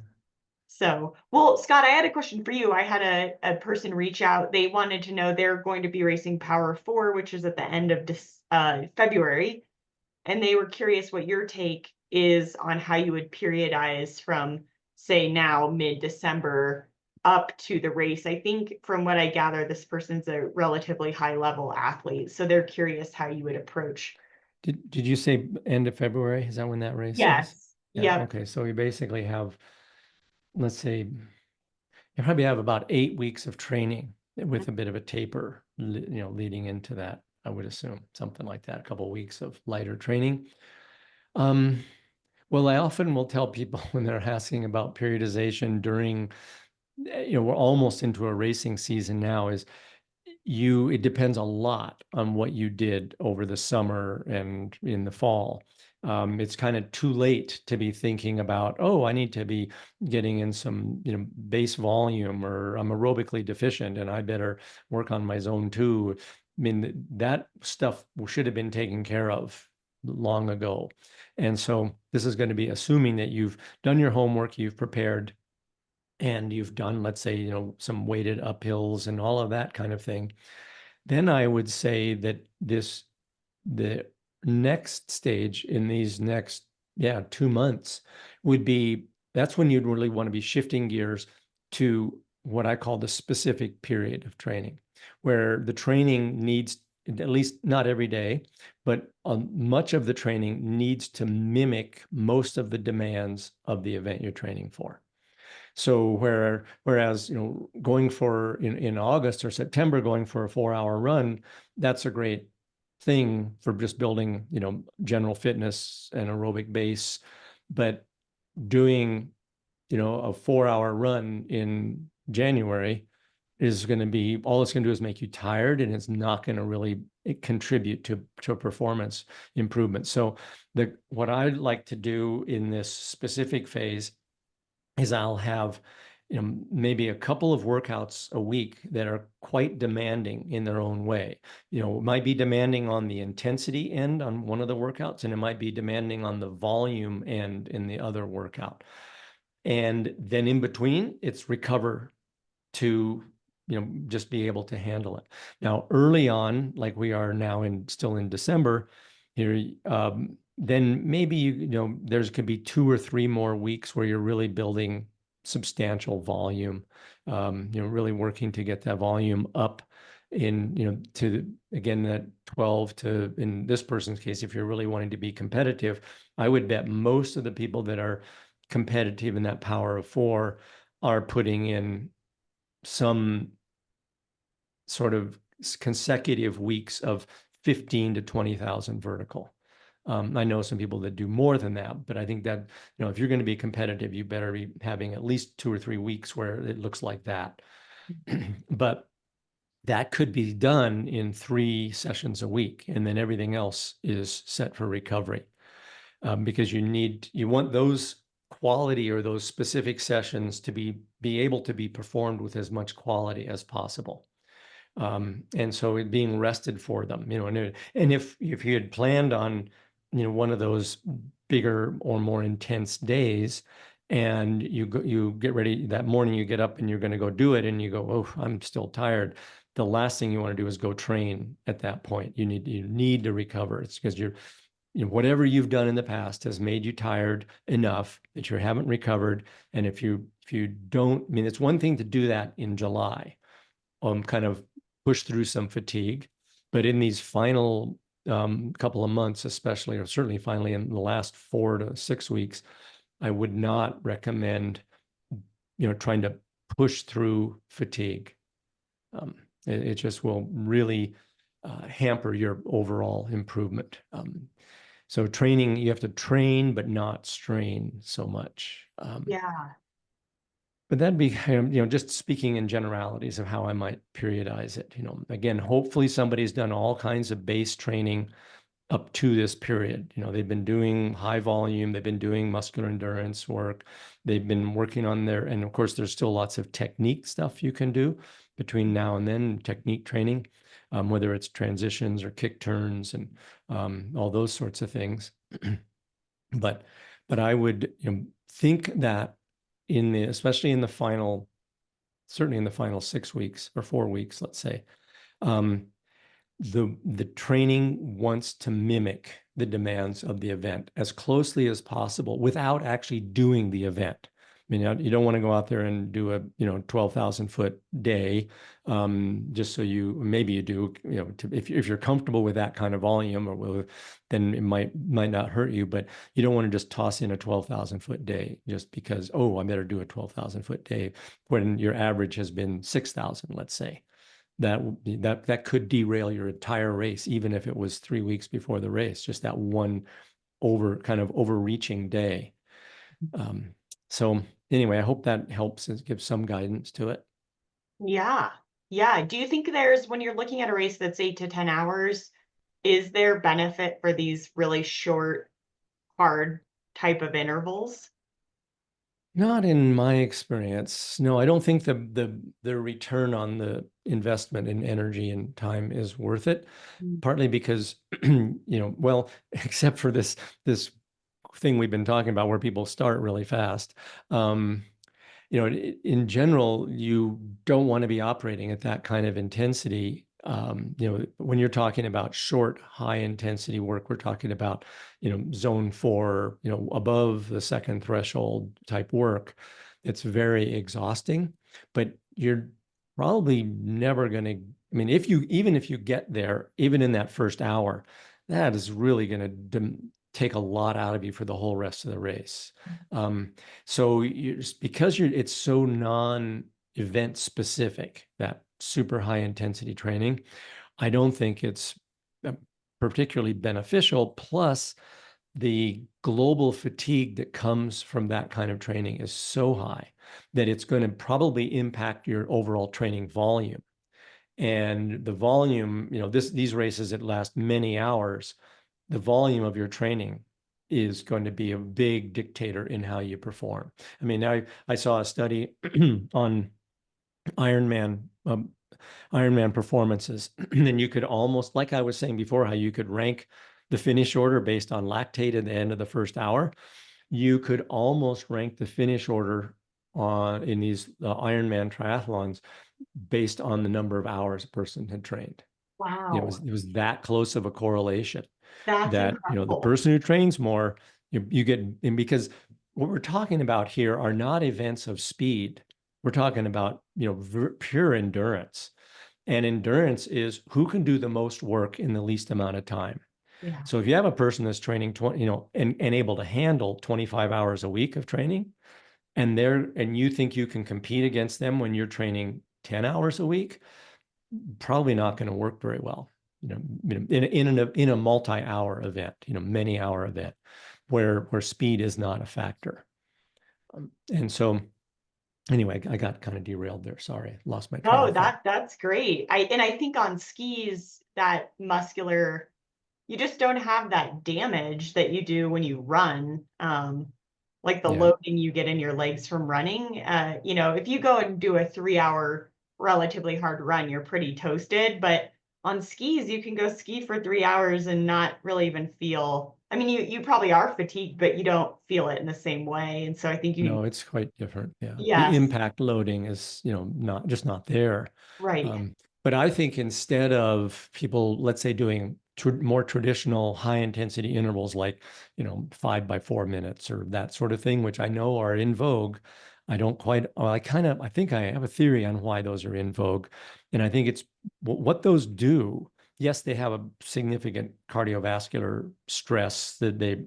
So, well, Scott, I had a question for you. I had a person reach out. They wanted to know they're going to be racing Power 4, which is at the end of February. And they were curious what your take is on how you would periodize from, say, now mid-December up to the race. I think from what I gather, this person's a relatively high level athlete. So they're curious how you would approach. Did you say end of February? Is that when that race is? Yes. Yeah. Yep. Okay. So we basically have, let's say, you probably have about 8 weeks of training with a bit of a taper, leading into that. I would assume something like that, a couple of weeks of lighter training. Um, well, I often will tell people when they're asking about periodization during, we're almost into a racing season now, is it depends a lot on what you did over the summer and in the fall. It's kind of too late to be thinking about, oh, I need to be getting in some, base volume, or I'm aerobically deficient and I better work on my zone two. I mean, that stuff should have been taken care of long ago. And so this is going to be assuming that you've done your homework, you've prepared, and you've done, let's say, some weighted uphills and all of that kind of thing. Then I would say that the next stage in these next, 2 months would be, that's when you'd really want to be shifting gears to what I call the specific period of training, where the training needs, at least not every day, but much of the training needs to mimic most of the demands of the event you're training for. So whereas, going for in August or September, going for a 4 hour run, that's a great thing for just building, general fitness and aerobic base. But doing, a 4 hour run in January is going to be, all it's going to do is make you tired, and it's not going to really contribute to performance improvement. So what I'd like to do in this specific phase is I'll have, maybe a couple of workouts a week that are quite demanding in their own way. It might be demanding on the intensity end on one of the workouts, and it might be demanding on the volume end in the other workout. And then in between, it's recover to, just be able to handle it. Now, early on, like we are now still in December here, then maybe, there's could be 2 or 3 more weeks where you're really building substantial volume, really working to get that volume up in, to, again, that 12 to, in this person's case, if you're really wanting to be competitive, I would bet most of the people that are competitive in that power of 4 are putting in some sort of consecutive weeks of 15 to 20,000 vertical. I know some people that do more than that, but I think that, if you're going to be competitive, you better be having at least 2 or 3 weeks where it looks like that. But that could be done in 3 sessions a week, and then everything else is set for recovery. Because you want those quality or those specific sessions to be able to be performed with as much quality as possible. And so it being rested for them, and if you had planned on, one of those bigger or more intense days, and you get ready that morning, you get up and you're going to go do it, and you go, oh, I'm still tired. The last thing you want to do is go train at that point. You need to recover. It's because whatever you've done in the past has made you tired enough that you haven't recovered. And if you don't, I mean, it's one thing to do that in July, kind of push through some fatigue, but in these final couple of months, especially, or certainly finally in the last 4 to 6 weeks, I would not recommend, trying to push through fatigue. It just will really hamper your overall improvement. So training, you have to train, but not strain so much. Yeah. But that'd be, just speaking in generalities of how I might periodize it. Again, hopefully somebody's done all kinds of base training up to this period. They've been doing high volume, they've been doing muscular endurance work, they've been working on and of course, there's still lots of technique stuff you can do between now and then, technique training, whether it's transitions or kick turns and all those sorts of things. But I would, think that especially in the final, certainly in the final 6 weeks or 4 weeks, let's say, the training wants to mimic the demands of the event as closely as possible without actually doing the event. I mean, you don't want to go out there and do a 12,000-foot day, just so maybe you do, if you're comfortable with that kind of volume, then it might not hurt you, but you don't want to just toss in a 12,000-foot day just because, oh, I better do a 12,000-foot day when your average has been 6,000, let's say. That could derail your entire race, even if it was 3 weeks before the race, just that one overreaching day. So anyway, I hope that helps and gives some guidance to it. Yeah. Yeah. Do you think when you're looking at a race that's 8 to 10 hours, is there benefit for these really short, hard type of intervals? Not in my experience. No, I don't think the return on the investment in energy and time is worth it. Mm. Partly because, well, except for this thing we've been talking about where people start really fast. In general, you don't want to be operating at that kind of intensity. When you're talking about short, high intensity work, we're talking about, zone 4, above the second threshold type work. It's very exhausting, but you're probably never going to, I mean, even if you get there, even in that first hour, that is really going to take a lot out of you for the whole rest of the race. So because it's so non-event specific, that super high intensity training, I don't think it's particularly beneficial. Plus, the global fatigue that comes from that kind of training is so high that it's going to probably impact your overall training volume. And the volume, these races that last many hours, the volume of your training is going to be a big dictator in how you perform. I mean, I saw a study on Ironman Ironman performances, and you could almost, like I was saying before, how you could rank the finish order based on lactate at the end of the first hour. You could almost rank the finish order on in these Ironman triathlons based on the number of hours a person had trained. Wow, It was that close of a correlation that's that, the incredible. person who trains more, you get, and because what we're talking about here are not events of speed. We're talking about, pure endurance. And endurance is who can do the most work in the least amount of time. Yeah. So if you have a person that's training 20, and able to handle 25 hours a week of training, and you think you can compete against them when you're training 10 hours a week, probably not going to work very well. In a multi-hour event, many hour event, where speed is not a factor. And so, anyway, I got kind of derailed there. Sorry, lost my train No, of thought. that's great. I think on skis, that muscular, you just don't have that damage that you do when you run. Like the Yeah, loading you get in your legs from running. If you go and do a 3 hour relatively hard run, you're pretty toasted. But on skis, you can go ski for 3 hours and not really even feel. I mean, you probably are fatigued, but you don't feel it in the same way. And so I think no, it's quite different. Yeah, the yes, impact loading is, not there. right. Um, but I think instead of people, let's say, doing more traditional high intensity intervals like, 5 by 4 minutes or that sort of thing, which I know are in vogue. I don't quite, well, I think I have a theory on why those are in vogue. And I think it's what those do. Yes, they have a significant cardiovascular stress that they,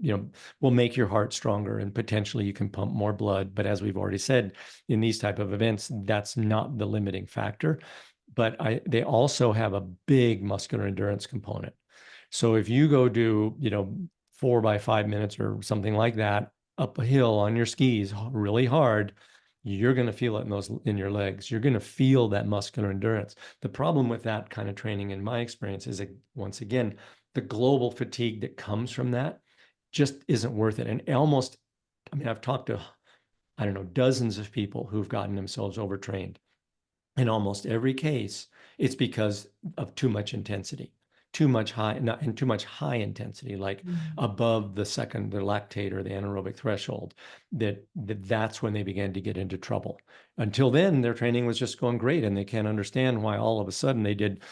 will make your heart stronger and potentially you can pump more blood. But as we've already said, in these type of events, that's not the limiting factor. But they also have a big muscular endurance component. So if you go do, 4 by 5 minutes or something like that up a hill on your skis really hard, you're going to feel it in your legs. You're going to feel that muscular endurance. The problem with that kind of training, in my experience, is once again, the global fatigue that comes from that just isn't worth it. And almost, I mean, I've talked to, I don't know, dozens of people who've gotten themselves overtrained. In almost every case, it's because of too much intensity, too much high, not and too much high intensity, like Mhm. above the lactate or the anaerobic threshold, that's when they began to get into trouble. Until then, their training was just going great, and they can't understand why all of a sudden they did,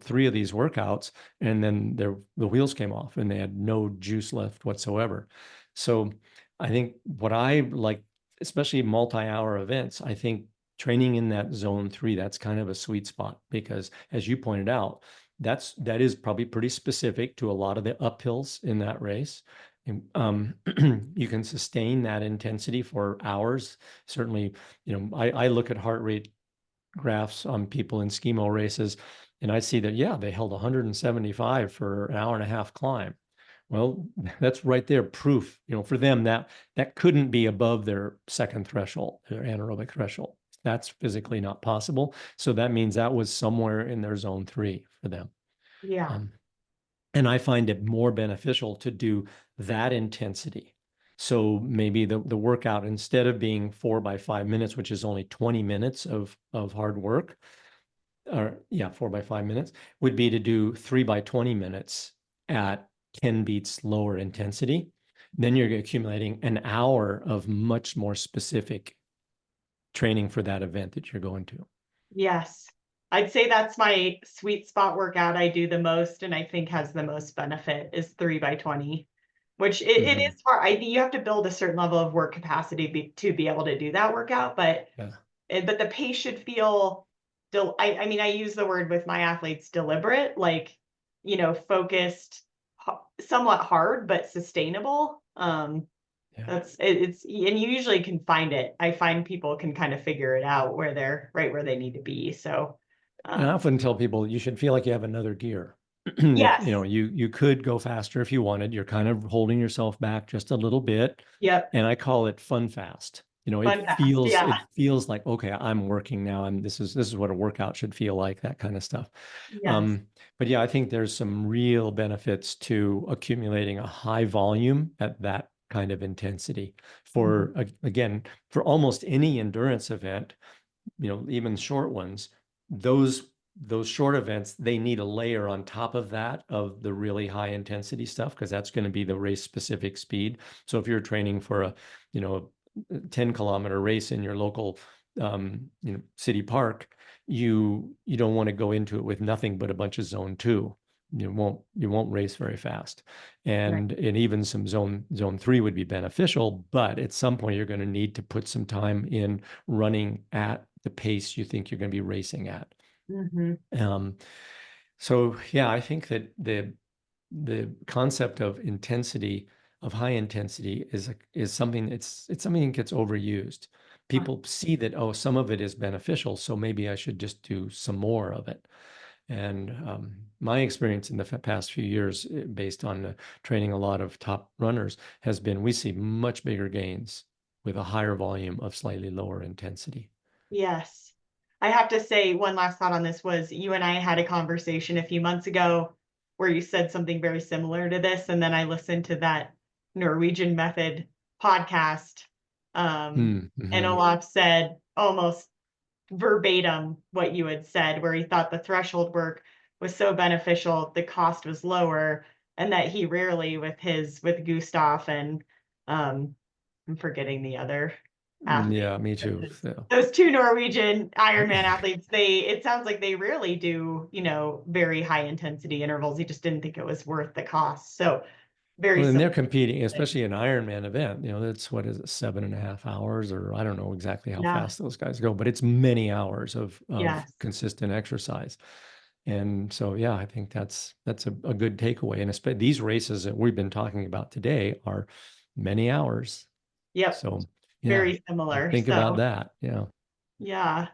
3 of these workouts, and then the wheels came off, and they had no juice left whatsoever. So, I think what I like, especially multi-hour events, I think training in that zone 3, that's kind of a sweet spot because, as you pointed out, that is probably pretty specific to a lot of the uphills in that race. And, you can sustain that intensity for hours. Certainly, I look at heart rate graphs on people in skimo races, and I see that, yeah, they held 175 for an hour and a half climb. Well, that's right there, proof, for them that couldn't be above their second threshold, their anaerobic threshold. That's physically not possible. So that means that was somewhere in their zone 3 for them. Yeah. Um, and I find it more beneficial to do that intensity. So maybe the workout, instead of being 4 by 5 minutes, which is only 20 minutes of hard work, or yeah, 4 by 5 minutes, would be to do 3 by 20 minutes at 10 beats lower intensity. Then you're accumulating an hour of much more specific training for that event that you're going to. Yes. I'd say that's my sweet spot workout I do the most and I think has the most benefit is 3 by 20, which it Mhm. is hard. You have to build a certain level of work capacity to be able to do that workout, but Yeah. but the pace should feel I mean, I use the word with my athletes deliberate, like, focused, somewhat hard but sustainable. Yeah. It's and you usually can find it. I find people can kind of figure it out where they're right where they need to be. So, And I um, often tell people you should feel like you have another gear. If yes, you know you could go faster if you wanted. You're kind of holding yourself back just a little bit, yep, and I call it fun fast. fun fast. It Yeah, feels like okay, I'm working now, and this is what a workout should feel like, that kind of stuff. yes, Um, but yeah, I think there's some real benefits to accumulating a high volume at that kind of intensity. mhm, Again, for almost any endurance event, even short ones, those those short events, they need a layer on top of that of the really high intensity stuff because that's going to be the race specific speed. So if you're training for a 10-kilometer race in your local city park, you don't want to go into it with nothing but a bunch of zone two. You won't race very fast. right. And even some zone three would be beneficial, but at some point you're going to need to put some time in running at the pace you think you're going to be racing at. Hmm. Um, so yeah, I think that the concept of intensity, of high intensity, is something it's something that gets overused. People see that, oh, some of it is beneficial, so maybe I should just do some more of it. And my experience in the past few years, based on training a lot of top runners, has been we see much bigger gains with a higher volume of slightly lower intensity. Yes. I have to say one last thought on this was you and I had a conversation a few months ago where you said something very similar to this, and then I listened to that Norwegian Method podcast. And Mm-hmm. Olaf said almost verbatim what you had said, where he thought the threshold work was so beneficial, the cost was lower, and that he rarely with Gustav and I'm forgetting the other athlete. Yeah, me too. So. Those two Norwegian Ironman athletes, it sounds like they rarely do, very high intensity intervals. He just didn't think it was worth the cost. So very Well, and similar they're competing, thing. especially an Ironman event. That's what is it, 7.5 hours, or I don't know exactly how Yeah. fast those guys go, but it's many hours of Yes. consistent exercise. And so, yeah, I think that's a good takeaway. And especially these races that we've been talking about today are many hours. Yep. So, yeah, Very similar. think about So that. Yeah. yeah.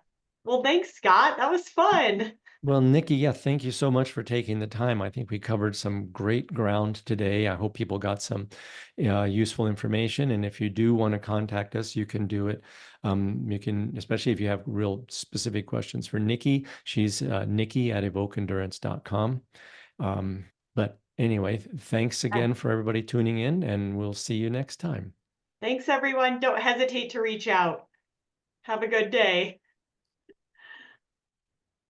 Well, thanks, Scott. That was fun. Well, Nikki, yeah, thank you so much for taking the time. I think we covered some great ground today. I hope people got some useful information. And if you do want to contact us, you can do it. You can, especially if you have real specific questions for Nikki. She's Nikki@evokeendurance.com. But anyway, thanks again for everybody tuning in, and we'll see you next time. Thanks, everyone. Don't hesitate to reach out. Have a good day.